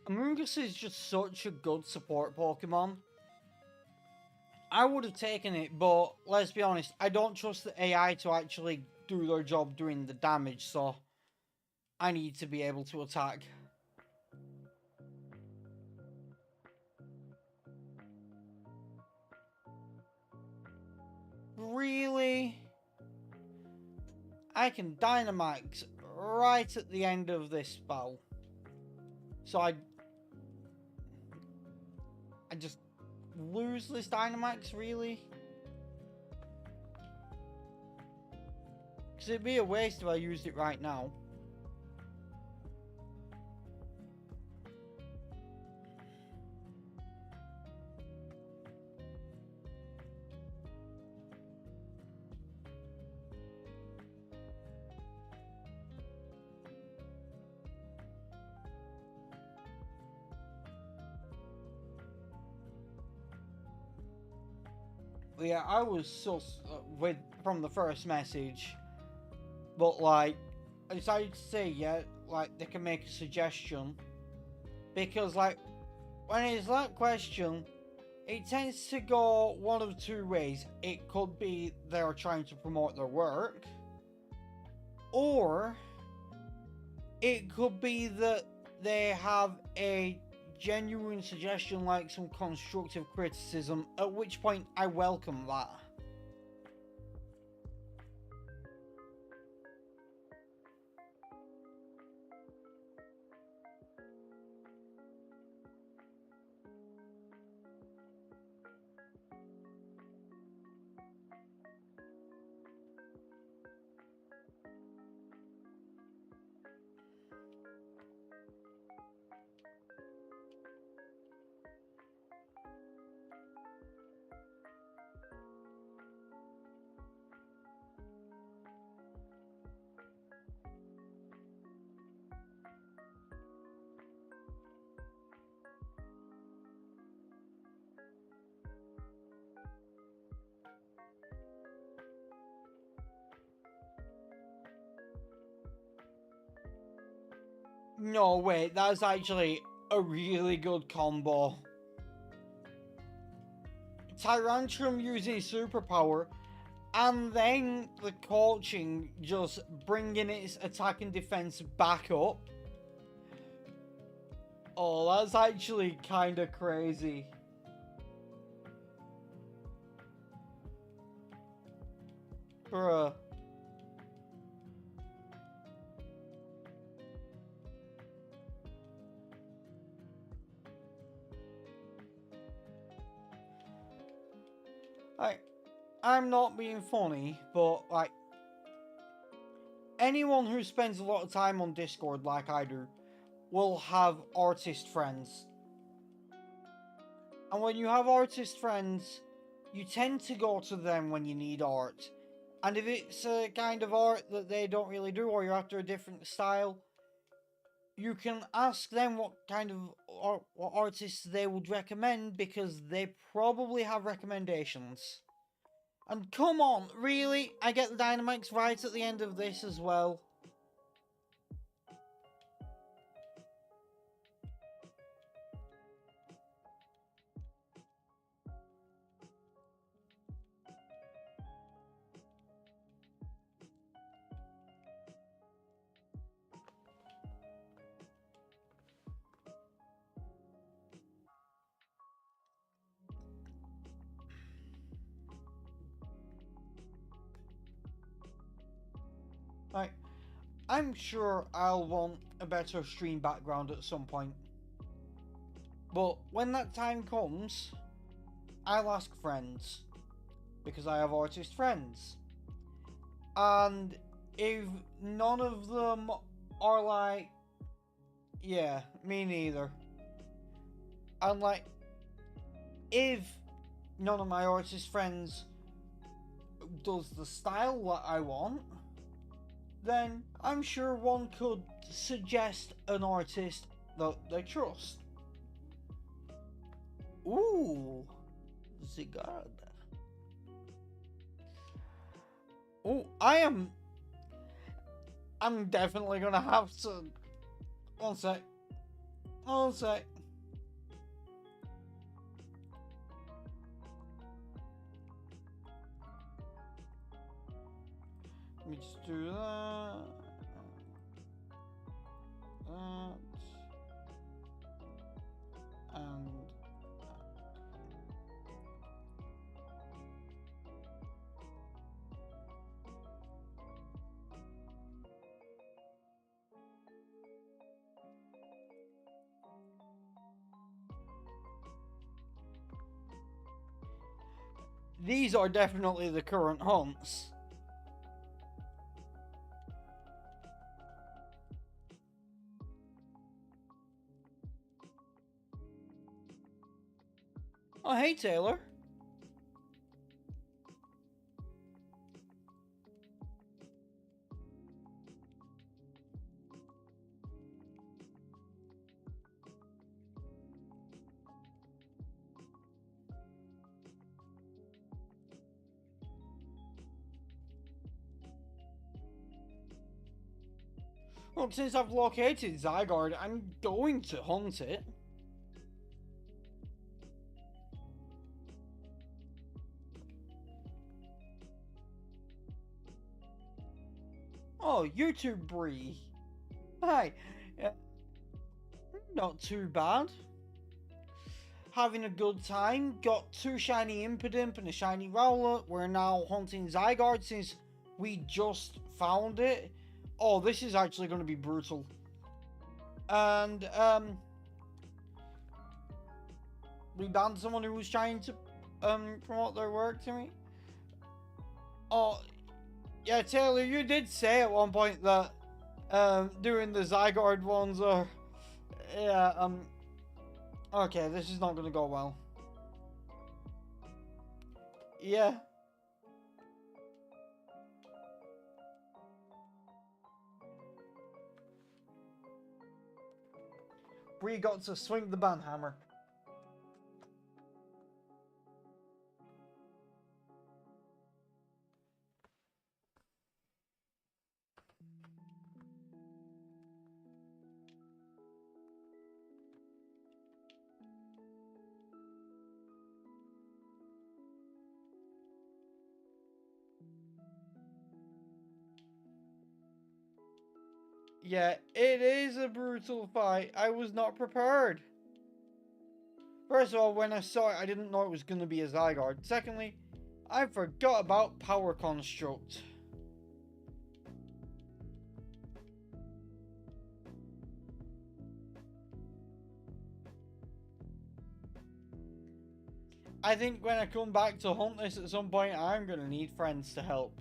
Amoonguss is just such a good support Pokemon. I would have taken it, but let's be honest, I don't trust the AI to actually do their job doing the damage, so I need to be able to attack. Really? I can Dynamax right at the end of this spell. So I just lose this Dynamax, really? Because it'd be a waste if I used it right now. Yeah, I was sus with from the first message, but like, I decided to say, yeah, like they can make a suggestion, because like, when it's that question, it tends to go one of two ways. It could be they're trying to promote their work, or it could be that they have a genuine suggestion, like some constructive criticism, at which point I welcome that. No, wait, that's actually a really good combo. Tyrantrum using superpower, and then the coaching just bringing its attack and defense back up. Oh, that's actually kind of crazy. Bruh. I'm not being funny, but like, anyone who spends a lot of time on Discord like I do will have artist friends. And when you have artist friends, you tend to go to them when you need art. And if it's a kind of art that they don't really do, or you're after a different style, you can ask them what kind of what artists they would recommend, because they probably have recommendations. And come on, really? I get the Dynamax right at the end of this as well. I'm sure I'll want a better stream background at some point. But when that time comes, I'll ask friends. Because I have artist friends. And if none of them are like, yeah, me neither. And like, if none of my artist friends does the style what I want, then I'm sure one could suggest an artist that they trust. Ooh, Zigard. Oh, I'm definitely gonna have to. One sec. One sec. Let me just do that. That. And. These are definitely the current hunts. Oh, hey, Taylor. Well, since I've located Zygarde, I'm going to hunt it. Oh, you two, Bree. Hi. Not too bad. Having a good time. Got 2 shiny Impidimp and a shiny Rowlet. We're now hunting Zygarde since we just found it. Oh, this is actually going to be brutal. And, we banned someone who was trying to, promote their work to me. Oh, yeah, Taylor, you did say at one point that, doing the Zygarde ones are, yeah, okay, this is not going to go well. Yeah. Bree got to swing the banhammer. Yeah, it is a brutal fight. I was not prepared. First of all, when I saw it, I didn't know it was going to be a Zygarde. Secondly, I forgot about Power Construct. I think when I come back to hunt this at some point, I'm going to need friends to help.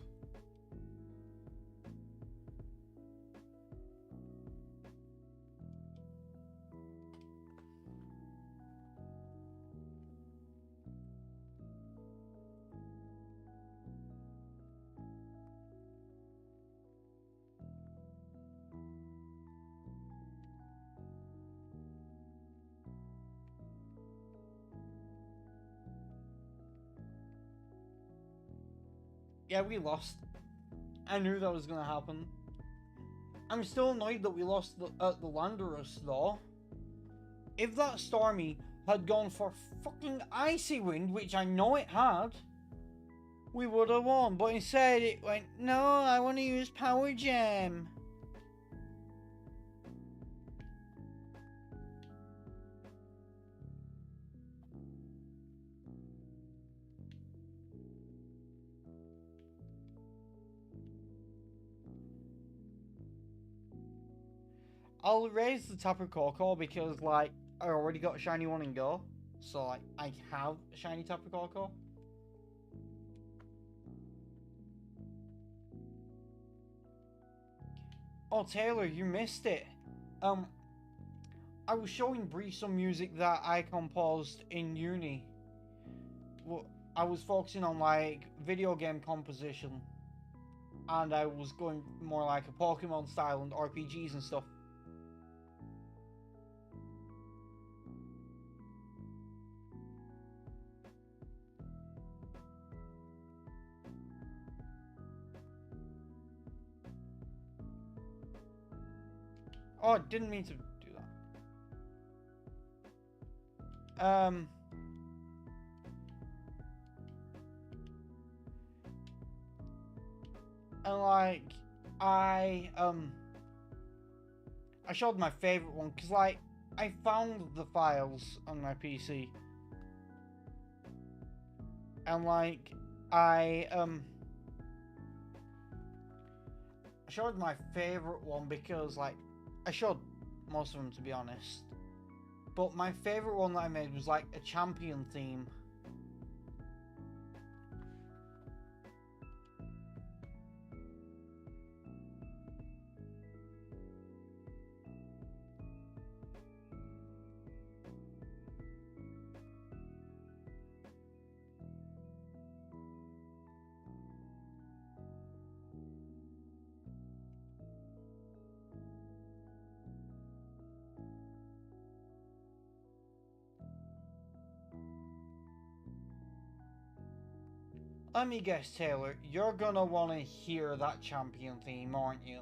Yeah, we lost. I knew that was going to happen. I'm still annoyed that we lost the Landorus, though. If that Stormy had gone for fucking Icy Wind, which I know it had, we would have won. But instead it went, no, I want to use Power Gem. I'll erase the Tapu Koko because, like, I already got a shiny one and go. So, like, I have a shiny Tapu Koko. Oh, Taylor, you missed it. I was showing Bree some music that I composed in uni. Well, I was focusing on, like, video game composition. And I was going more like a Pokemon style and RPGs and stuff. Oh, I didn't mean to do that. And like, I showed my favorite one because, like, I found the files on my PC. And like, I showed my favorite one because, like, I showed most of them, to be honest. But my favorite one that I made was like a champion theme. Let me guess, Taylor, you're gonna want to hear that champion theme, aren't you?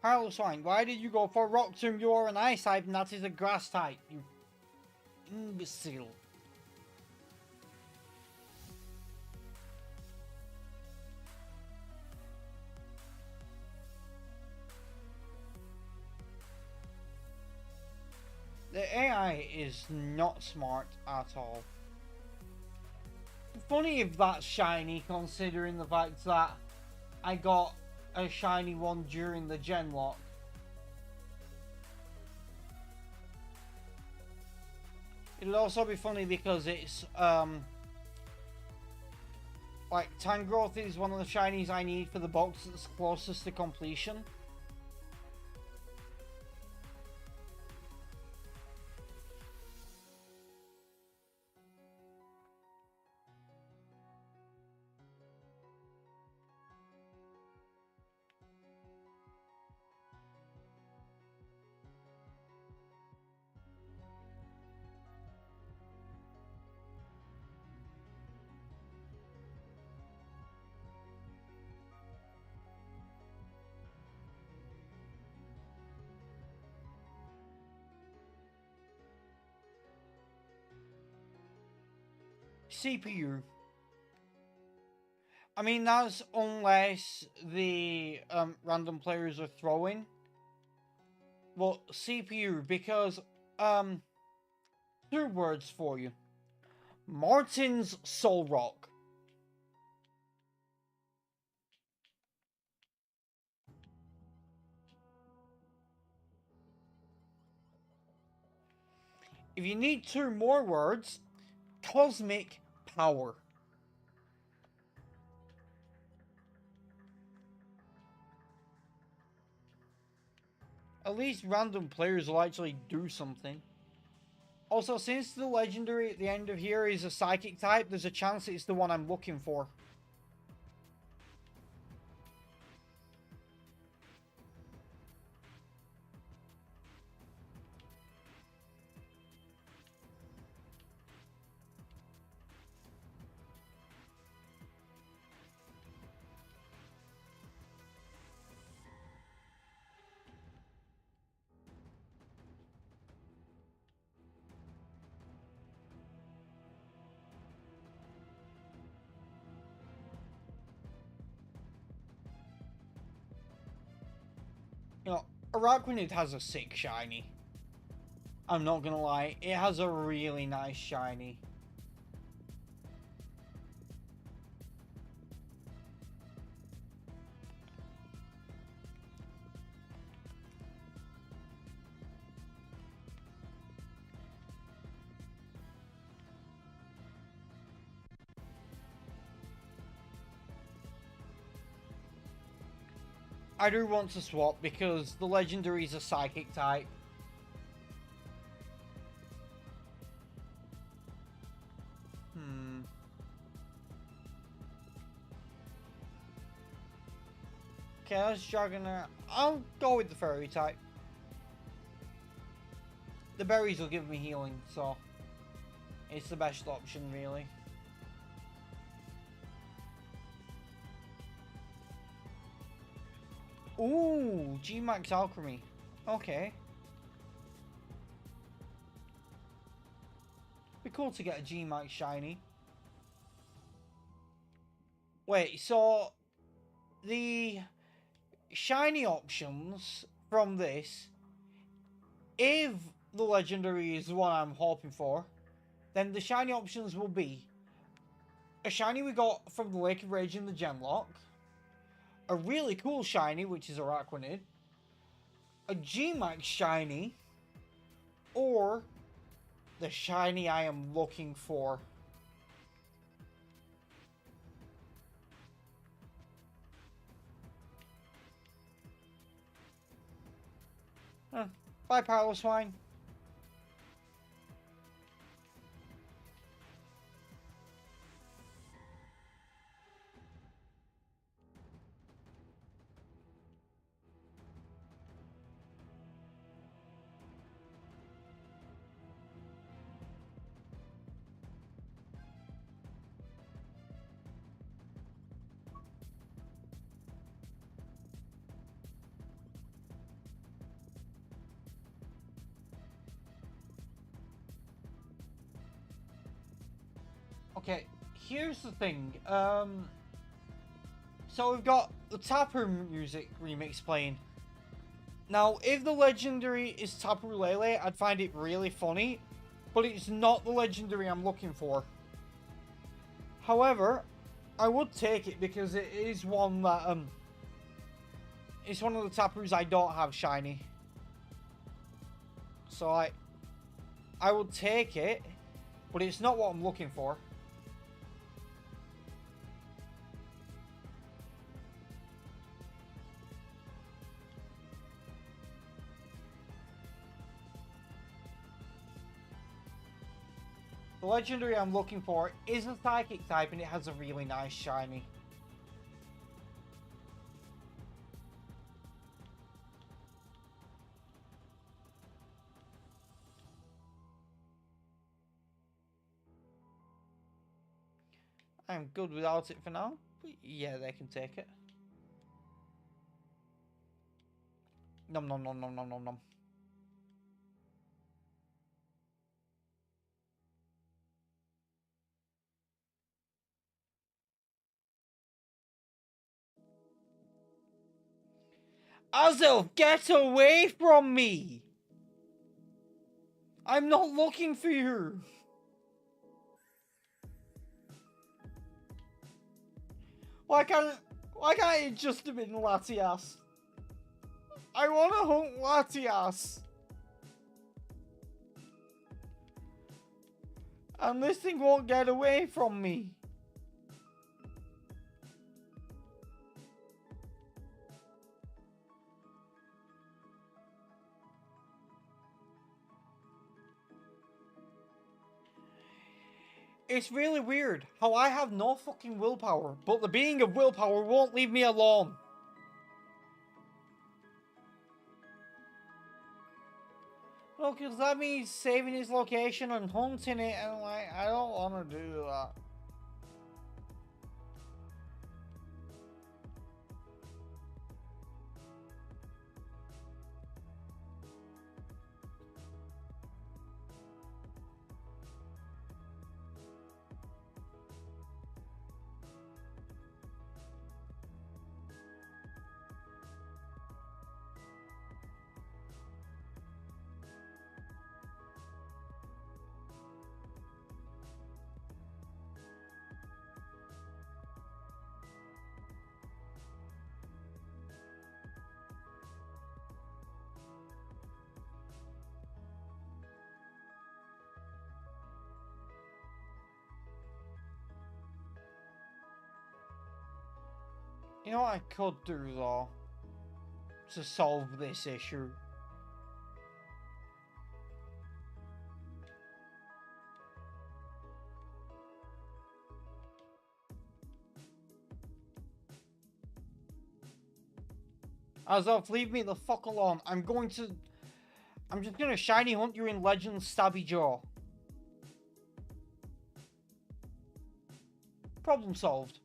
Hello, Swine, why did you go for Rock Tomb? You are an ice type and that is a grass type, you imbecile. The AI is not smart at all. Funny if that's shiny, considering the fact that I got a shiny one during the Genlocke. It'll also be funny because it's like Tangrowth is one of the shinies I need for the box that's closest to completion. CPU. I mean, that's unless the random players are throwing. Well, CPU, because, 2 words for you. Martin's Soul Rock. If you need 2 more words, Cosmic Power. At least random players will actually do something. Also, since the legendary at the end of here is a psychic type, there's a chance it's the one I'm looking for. You know, Araquanid has a sick shiny. I'm not gonna lie, it has a really nice shiny. I do want to swap because the legendary is a psychic type. Okay, that's Dragonair. I'll go with the fairy type. The berries will give me healing, so it's the best option, really. Ooh, G-Max Alchemy. Okay. Be cool to get a G-Max shiny. Wait, so the shiny options from this, if the legendary is the one I'm hoping for, then the shiny options will be a shiny we got from the Lake of Rage in the Genlocke, a really cool shiny, which is Araquanid, a G-Max shiny, or the shiny I am looking for. Bye, Piloswine. Okay, here's the thing. So we've got the Taproom music remix playing. Now, if the legendary is Tapu Lele, I'd find it really funny, but it's not the legendary I'm looking for. However, I would take it because it is one that, it's one of the Tapus I don't have shiny. So I would take it, but it's not what I'm looking for. The legendary I'm looking for is a psychic type and it has a really nice shiny. I'm good without it for now, but yeah, they can take it. Nom nom nom nom nom nom nom. Azel, get away from me! I'm not looking for you! Why can't it just have been Latias? I wanna hunt Latias! And this thing won't get away from me. It's really weird how I have no fucking willpower, but the being of willpower won't leave me alone. Look, because that means saving his location and hunting it, and like, I don't want to do that. You know what I could do though, to solve this issue? Azov, leave me the fuck alone. I'm just gonna shiny hunt you in Legends Stabby Jaw. Problem solved.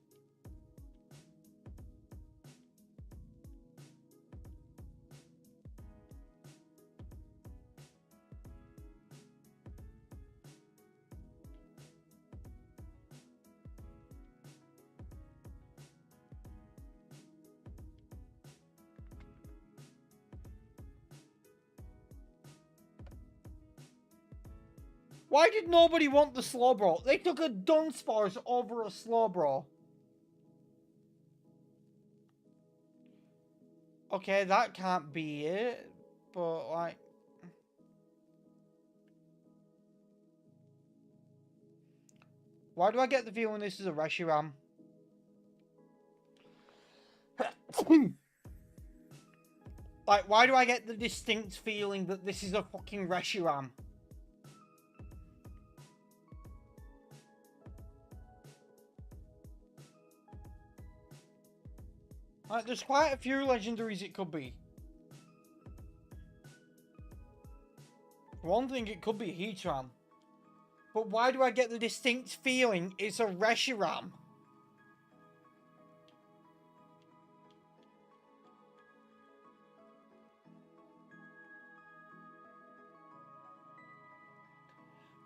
Why did nobody want the Slowbro? They took a Dunsparce over a Slowbro. Okay, that can't be it. But, like... Why do I get the feeling this is a Reshiram? Like, why do I get the distinct feeling that this is a fucking Reshiram? Like, there's quite a few legendaries it could be. One thing, it could be Heatran. But why do I get the distinct feeling it's a Reshiram?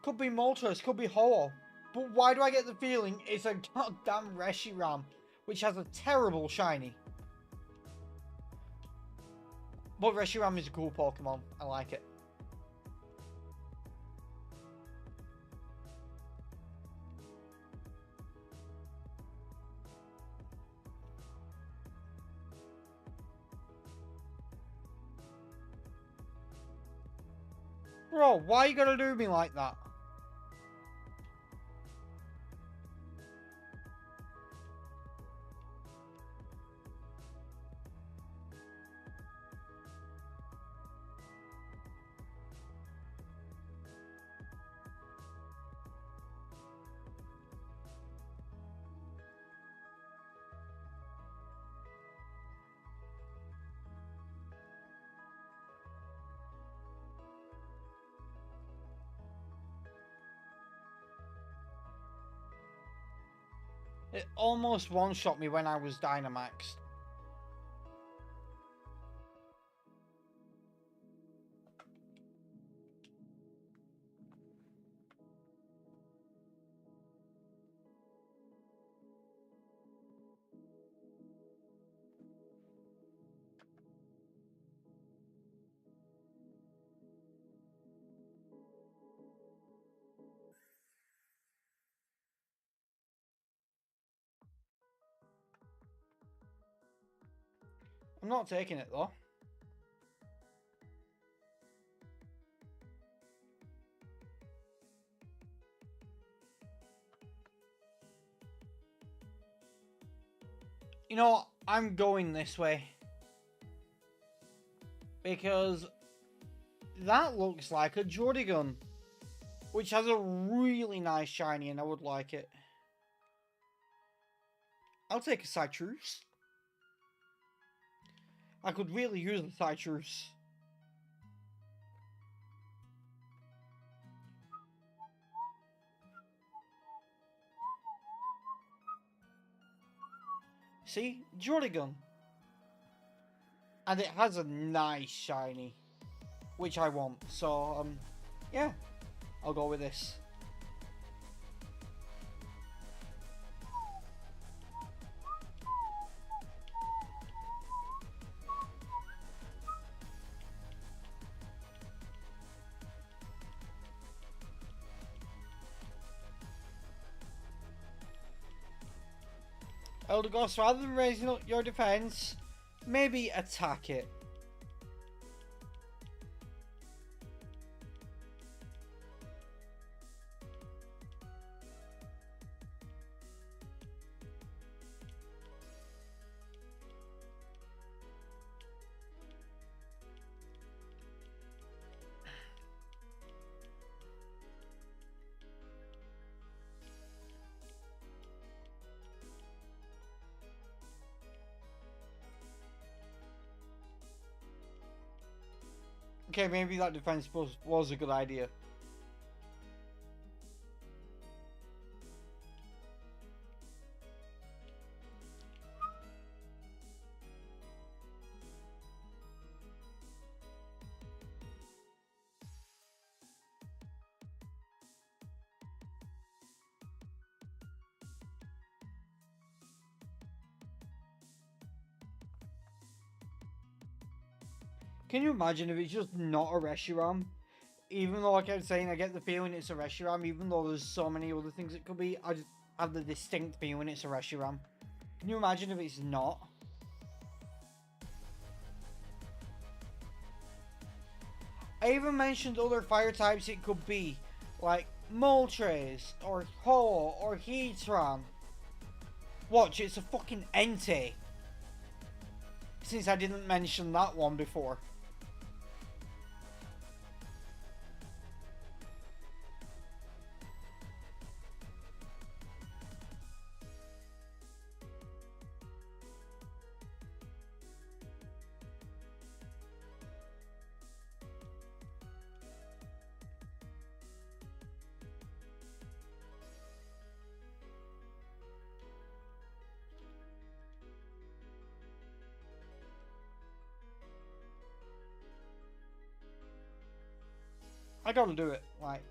Could be Moltres, could be Ho-Oh. But why do I get the feeling it's a goddamn Reshiram, which has a terrible shiny? But Reshiram is a cool Pokemon. I like it. Bro, why are you gonna do me like that? It almost one-shot me when I was Dynamaxed. I'm not taking it though. You know, I'm going this way. Because that looks like a Jordigun. which has a really nice shiny, and I would like it. I'll take a Citrus. I could really use the Citrus. See? Jordigun. And it has a nice shiny, which I want. So, yeah. I'll go with this. Elder Ghost, rather than raising up your defense, maybe attack it. Okay, maybe that defense was a good idea. Can you imagine if it's just not a Reshiram? Even though, like I was saying, I get the feeling it's a Reshiram, even though there's so many other things it could be, I just have the distinct feeling it's a Reshiram. Can you imagine if it's not? I even mentioned other fire types it could be, like Moltres, or Ho, or Heatran. Watch, it's a fucking Entei. Since I didn't mention that one before. I gotta do it. Like,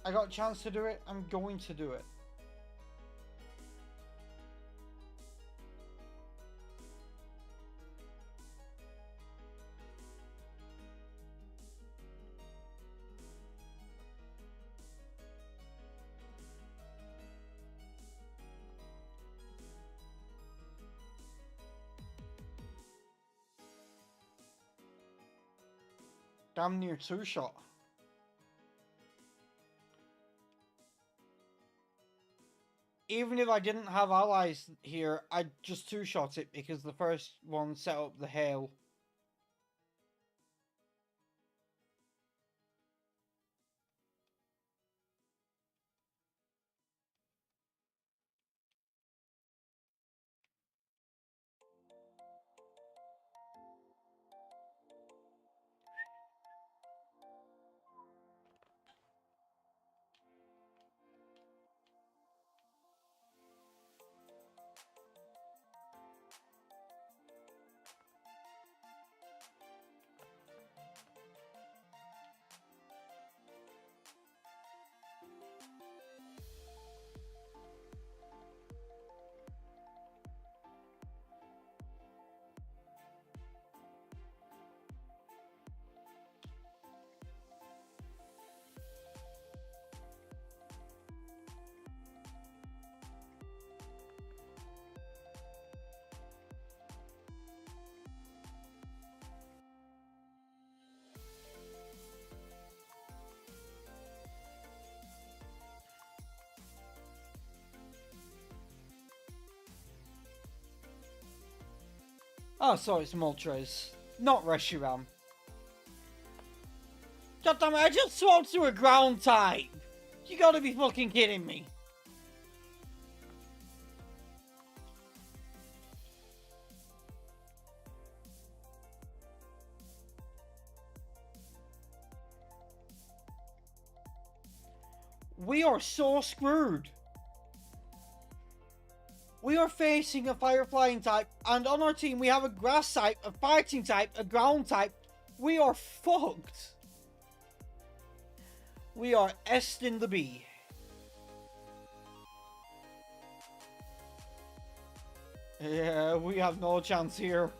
I got a chance to do it, I'm going to do it. Damn near two-shot. Even if I didn't have allies here, I'd just two-shot it because the first one set up the hail. Oh, so it's Moltres, not Reshiram. God damn it, I just swapped to a ground type! You gotta be fucking kidding me. We are so screwed. We are facing a fire flying type, and on our team we have a grass type, a fighting type, a ground type. We are fucked. We are Estin the Bee. Yeah, we have no chance here.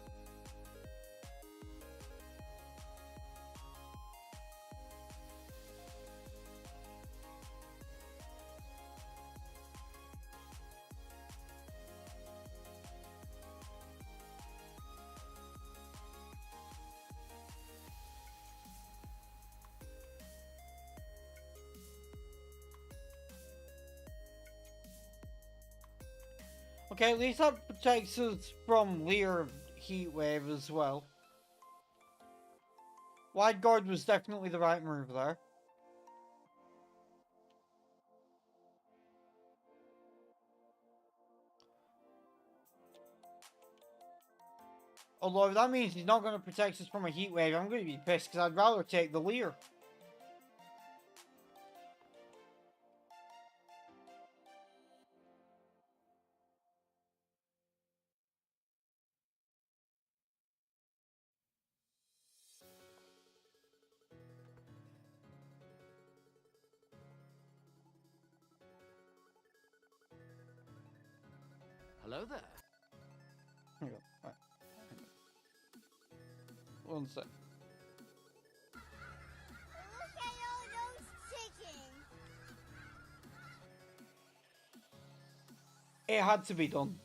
Okay, at least that protects us from Lear Heatwave as well. Wide guard was definitely the right move there. Although if that means he's not going to protect us from a Heatwave, I'm going to be pissed because I'd rather take the Lear. Hello there. Here we go. Right. One sec. Look at all those chickens. It had to be done.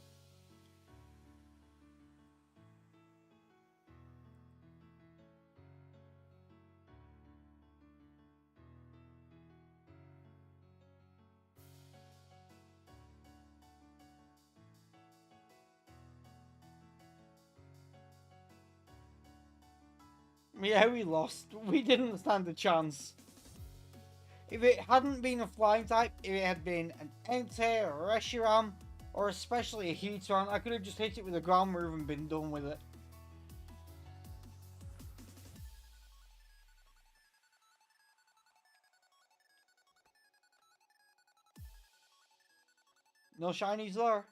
Yeah, we lost. We didn't stand a chance. If it hadn't been a flying type, if it had been an Entei or a Reshiram, or especially a Heatran, I could have just hit it with a ground move and been done with it. No shinies there.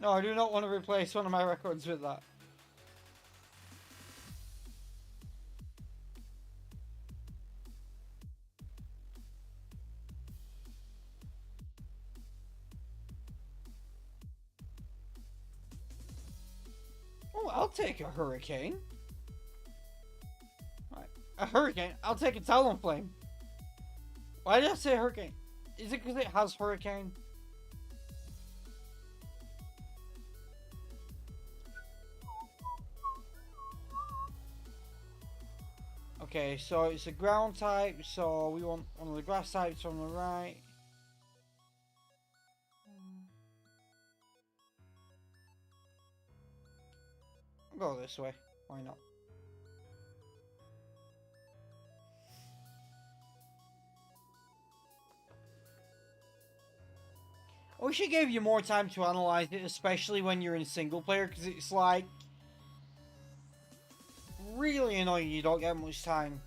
No, I do not want to replace one of my records with that. Oh, I'll take a Hurricane. Right. A Hurricane? I'll take a Talonflame. Why did I say Hurricane? Is it because it has Hurricane? Okay, so it's a ground type, so we want one of the grass types on the right. I'll go this way. Why not? I wish it gave you more time to analyze it, especially when you're in single player, because it's like really annoying you don't get much time.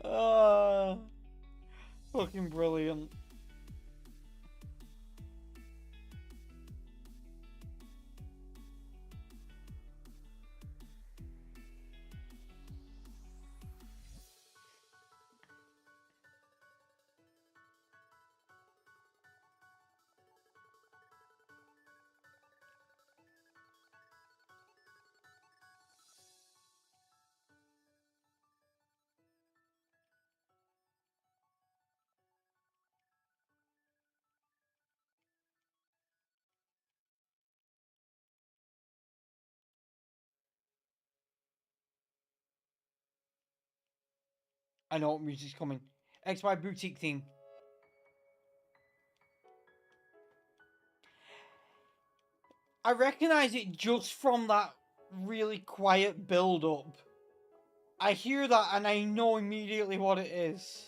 uh, Fucking brilliant. I know what music's coming. XY Boutique theme. I recognize it just from that really quiet build-up. I hear that and I know immediately what it is.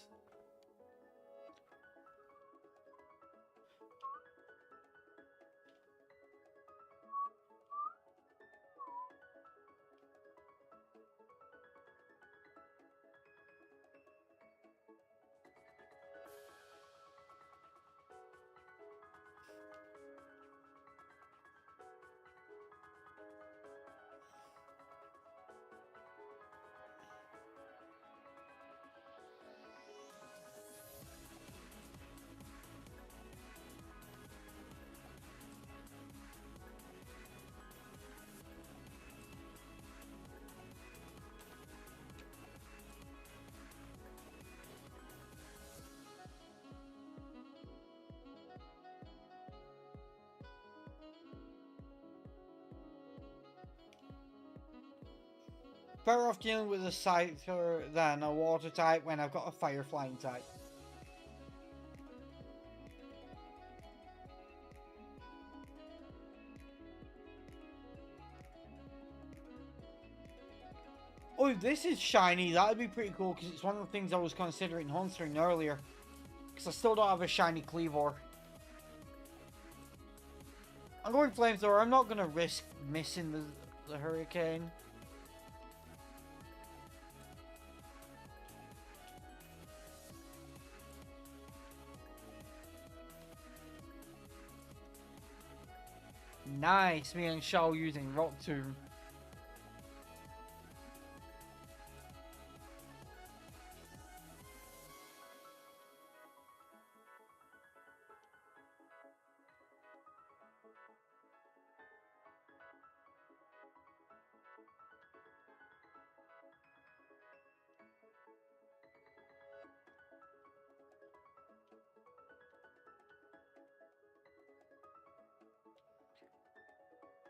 Better off dealing with a Scyther than a water type when I've got a fire flying type. Oh, if this is shiny, that would be pretty cool because it's one of the things I was considering huntering earlier. Because I still don't have a shiny Cleavor. I'm going Flamethrower. I'm not going to risk missing the Hurricane. Nice, me and Shao using Rock Tomb.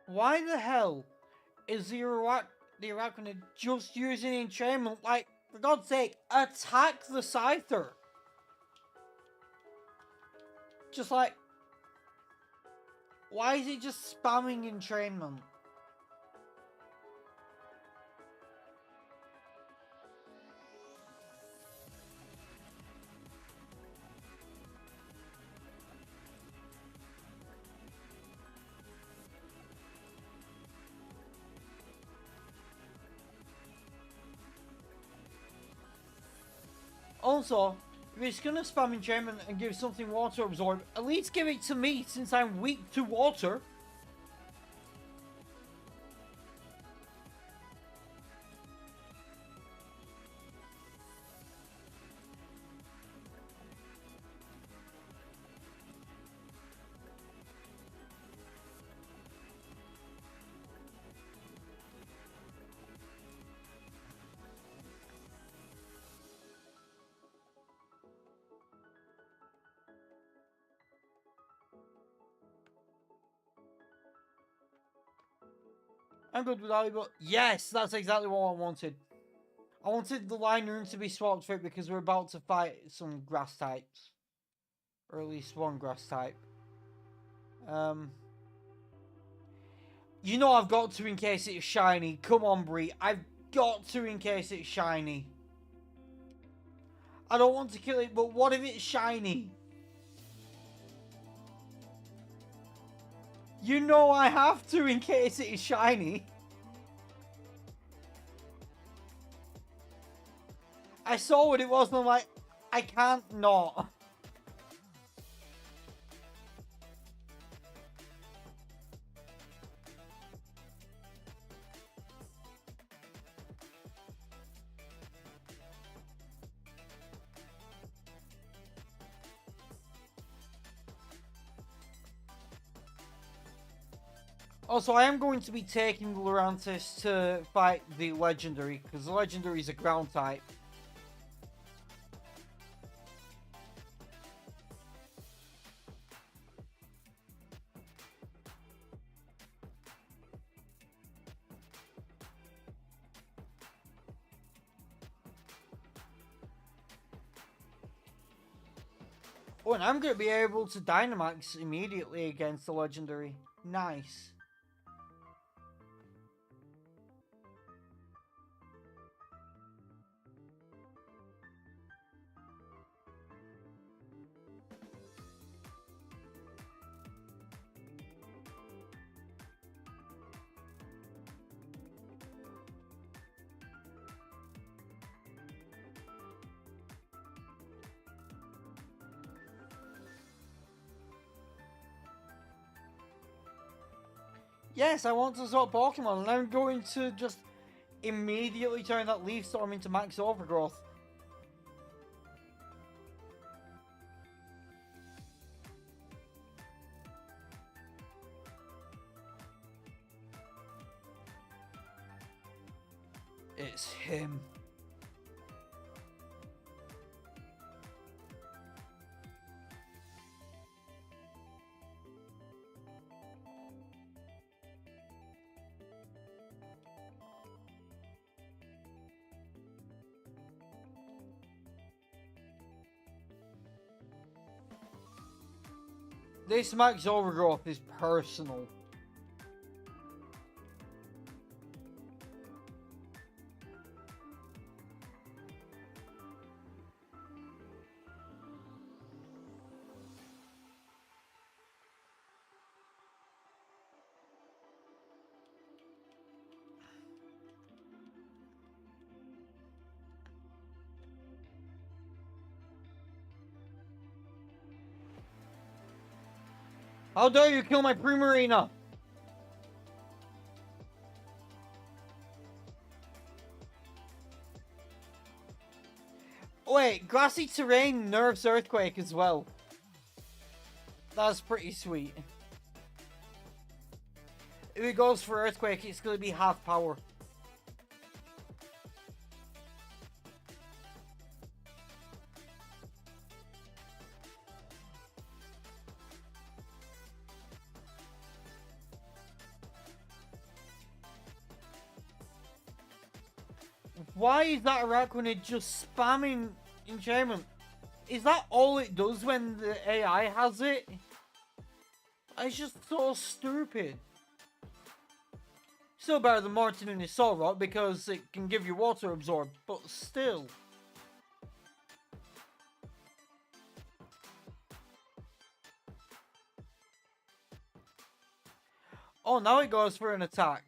Why the hell is the Arachnid just using entrainment? Like, for God's sake, attack the Scyther! Just like, why is it just spamming entrainment? Also, if it's gonna spam enchantment and give something water absorb, at least give it to me since I'm weak to water. I'm good with Ali, but yes, that's exactly what I wanted. I wanted the line rune to be swapped for it because we're about to fight some grass types. Or at least one grass type. You know I've got to in case it's shiny. Come on, Bree. I've got to in case it's shiny. I don't want to kill it, but what if it's shiny? You know I have to in case it is shiny. I saw what it was and I'm like, I can't not. Also, I am going to be taking Lurantis to fight the Legendary, because the Legendary is a ground type. Oh, and I'm going to be able to Dynamax immediately against the Legendary. Nice. Yes, I want to swap Pokemon, and I'm going to just immediately turn that Leaf Storm into Max Overgrowth. It's him. This Max Overgrowth is personal. How dare you kill my Primarina? Wait, Grassy Terrain nerfs Earthquake as well. That's pretty sweet. If it goes for Earthquake, it's going to be half power. Why is that Araquanid just spamming Enchantment? Is that all it does when the AI has it? It's just so stupid. Still better than Morton and his Solrock because it can give you Water Absorb, but still. Oh, now it goes for an attack.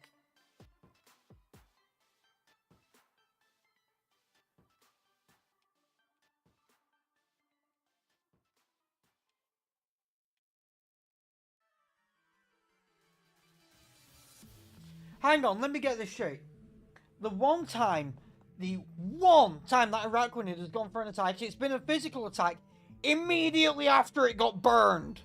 Hang on, let me get this straight. The one time that Araquanid has gone for an attack, it's been a physical attack immediately after it got burned.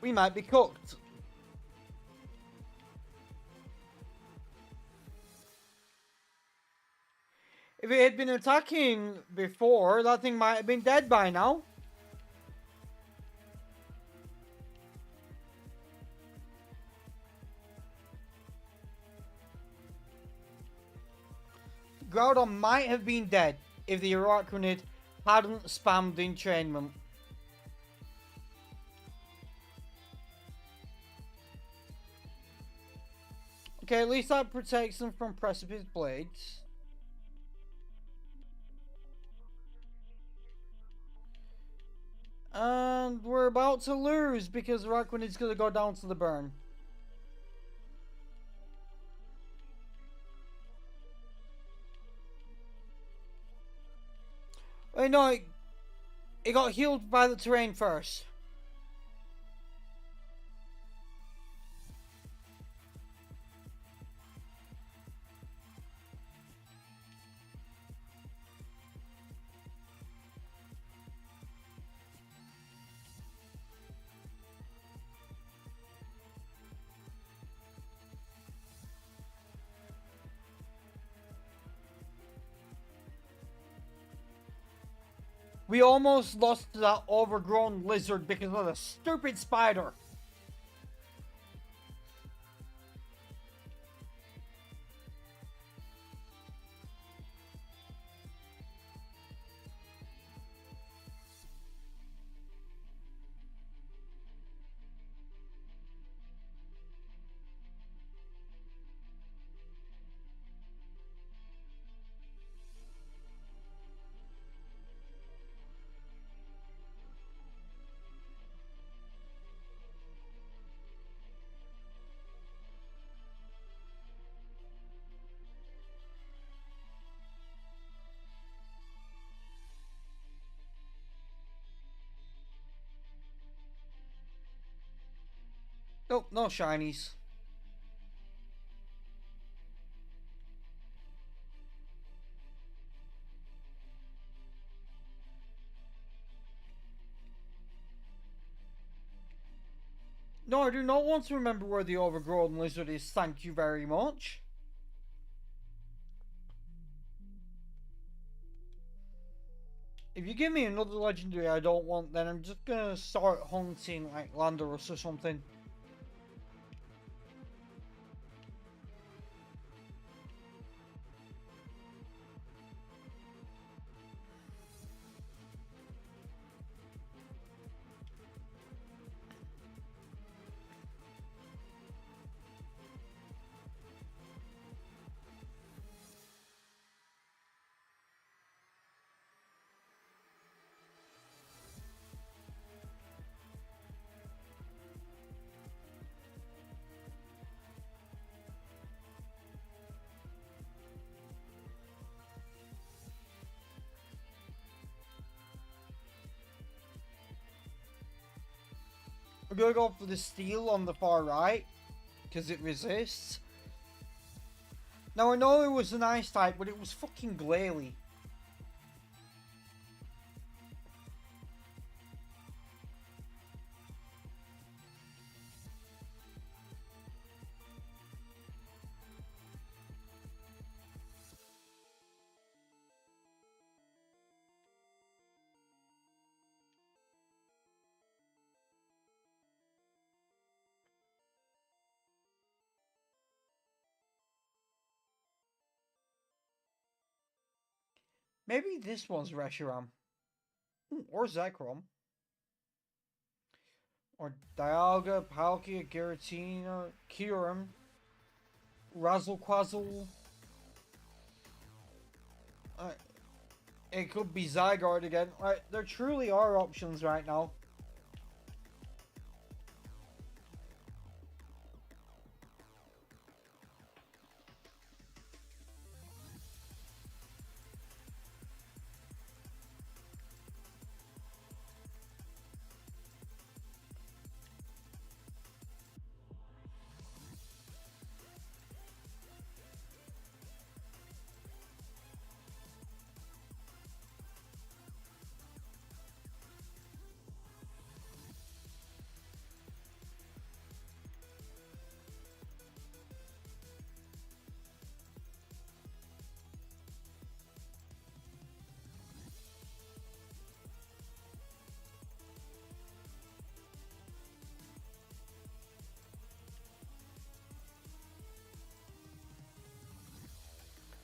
We might be cooked. If it had been attacking before, that thing might have been dead by now. Groudon might have been dead if the Araquanid hadn't spammed Enchainment. Okay, at least that protects them from Precipice Blades. And we're about to lose because Araquanid's going to go down to the burn. Wait, no, it got healed by the terrain first. We almost lost to that overgrown lizard because of the stupid spider. Nope, no shinies. No, I do not want to remember where the overgrown lizard is, thank you very much. If you give me another legendary I don't want, then I'm just gonna start hunting like Landorus or something. We're gonna go for the steel on the far right, because it resists. Now I know it was an ice type, but it was fucking glalie. Maybe this one's Reshiram. Or Zekrom. Or Dialga, Palkia, Giratina, Kyurem, Razzlequazzle. It could be Zygarde again. Right, there truly are options right now.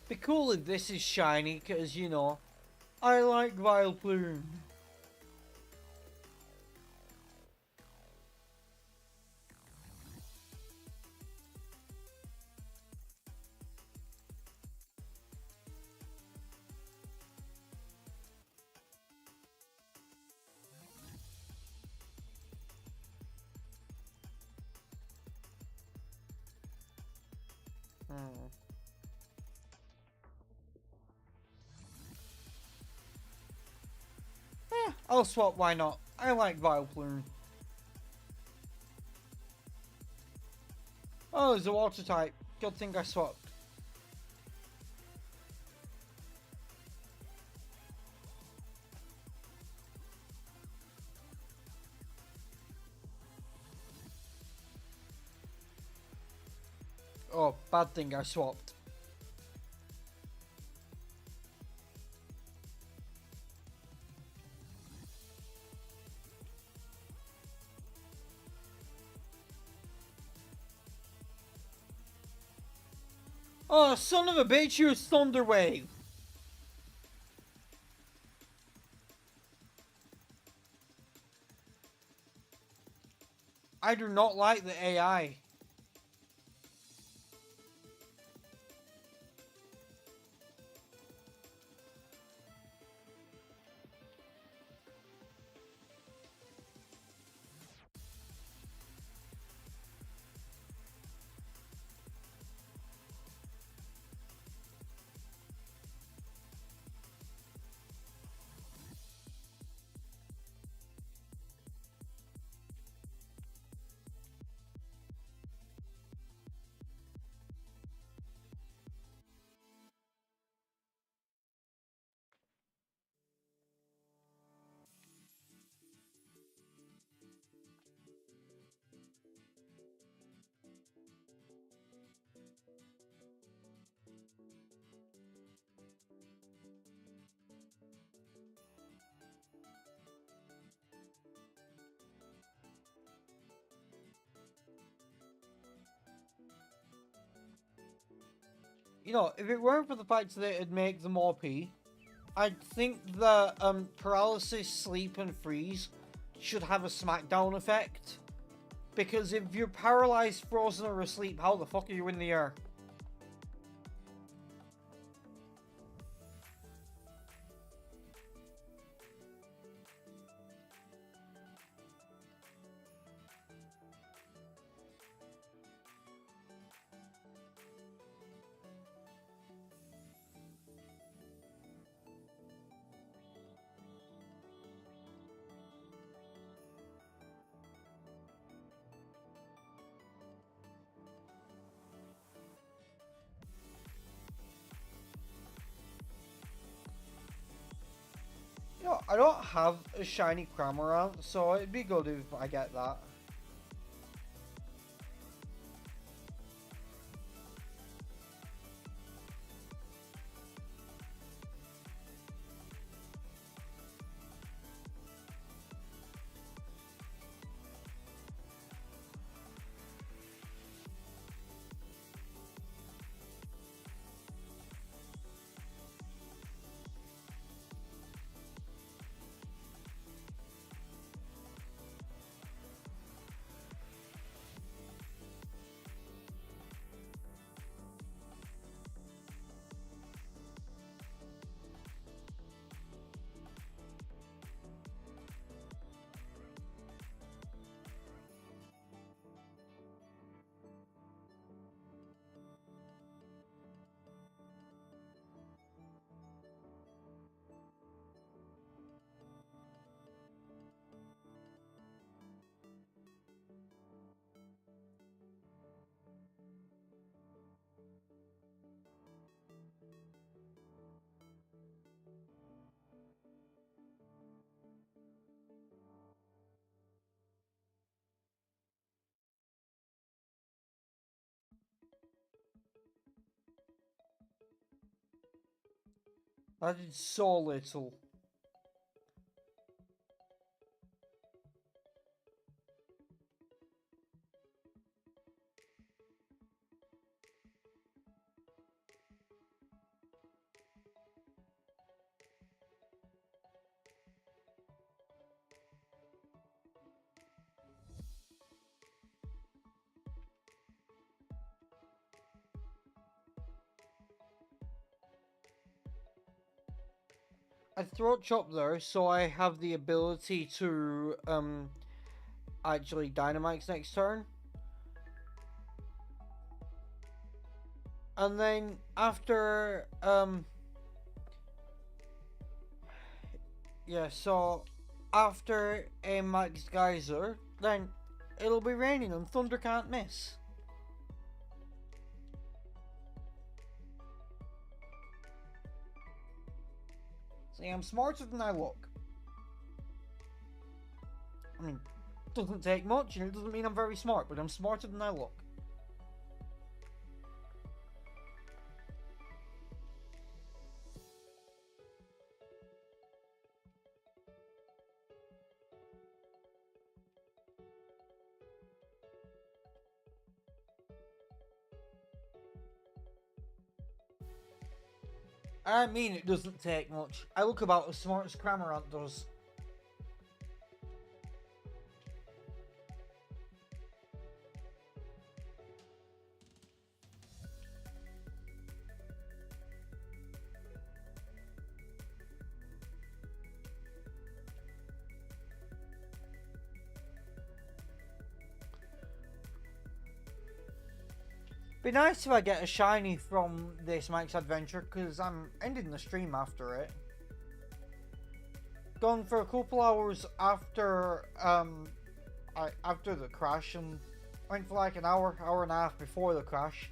Be cool if this is shiny, because, you know, I like Vileplume. I'll swap, why not? I like Vileplume. Oh, it's a water type. Good thing I swapped. Oh, bad thing I swapped. Oh, son of a bitch, you Thunder Wave! I do not like the AI. You know, if it weren't for the fact that it'd make them OP, I'd think that paralysis, sleep, and freeze should have a smackdown effect. Because if you're paralyzed, frozen, or asleep, how the fuck are you in the air? You know, I don't have a shiny Cramorant, so it'd be good if I get that. I did so little. I throat chop there, so I have the ability to actually Dynamax next turn. And then after yeah, so after a Max Geyser, then it'll be raining and Thunder can't miss. See, I'm smarter than I look. I mean, it doesn't take much, and it doesn't mean I'm very smart, but I'm smarter than I look. I mean, it doesn't take much. I look about as smart as Cramorant does. Be nice if I get a shiny from this Mike's Adventure, because I'm ending the stream after it. Gone for a couple hours after after the crash, and went for like an hour and a half before the crash.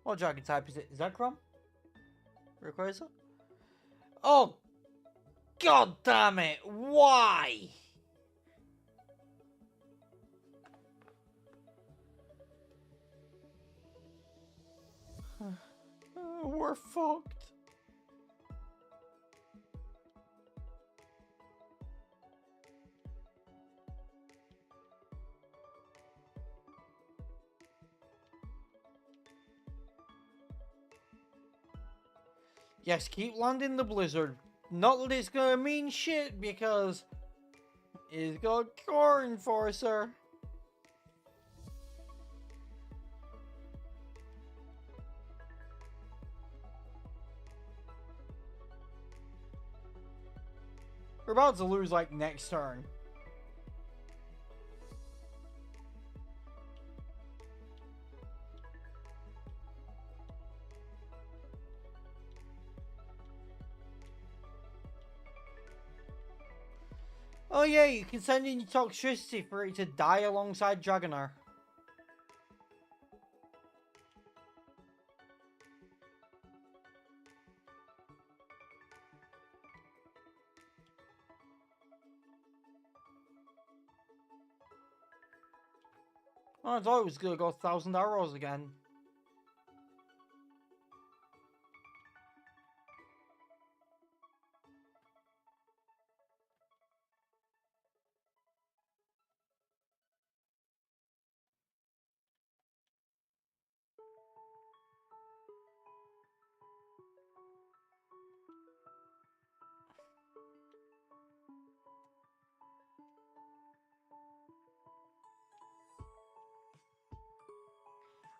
What dragon type is it? Is that Crom? Rayquaza? Oh, god damn it! Why? We're fucked. Yes, keep landing the blizzard. Not that it's gonna mean shit, because it's got Core Enforcer. We're about to lose like next turn. Oh yeah, you can send in your toxicity for it to die alongside Dragonair. Oh, I thought it was gonna go 1,000 arrows again.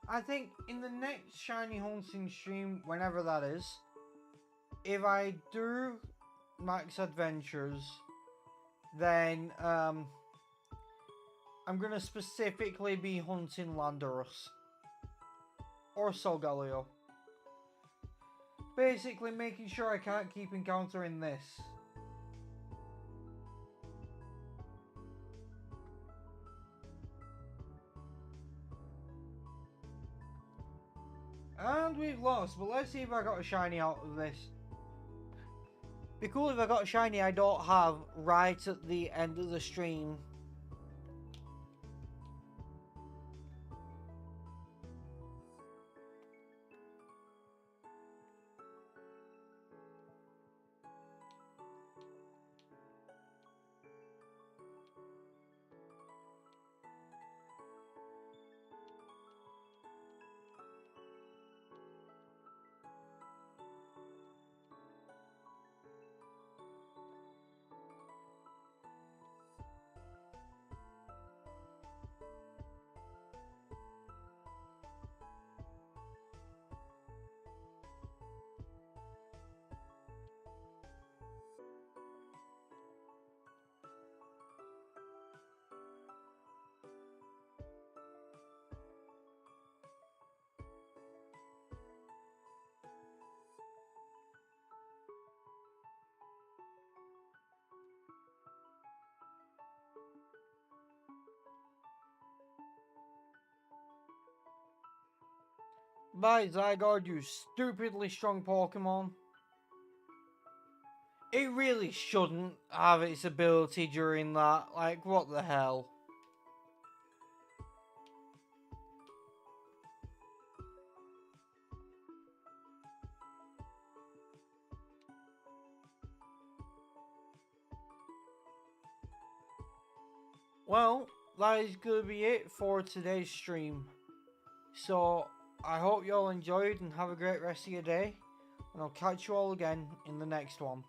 I think in the next Shiny Hunting stream, whenever that is, if I do Max Adventures, then I'm gonna specifically be hunting Landorus or Solgaleo. Basically making sure I can't keep encountering this. And we've lost, but let's see if I got a shiny out of this. Be cool if I got a shiny I don't have right at the end of the stream. Bye, Zygarde, you stupidly strong Pokemon. It really shouldn't have its ability during that. Like, what the hell? Well, that is going to be it for today's stream. So, I hope you all enjoyed and have a great rest of your day. And I'll catch you all again in the next one.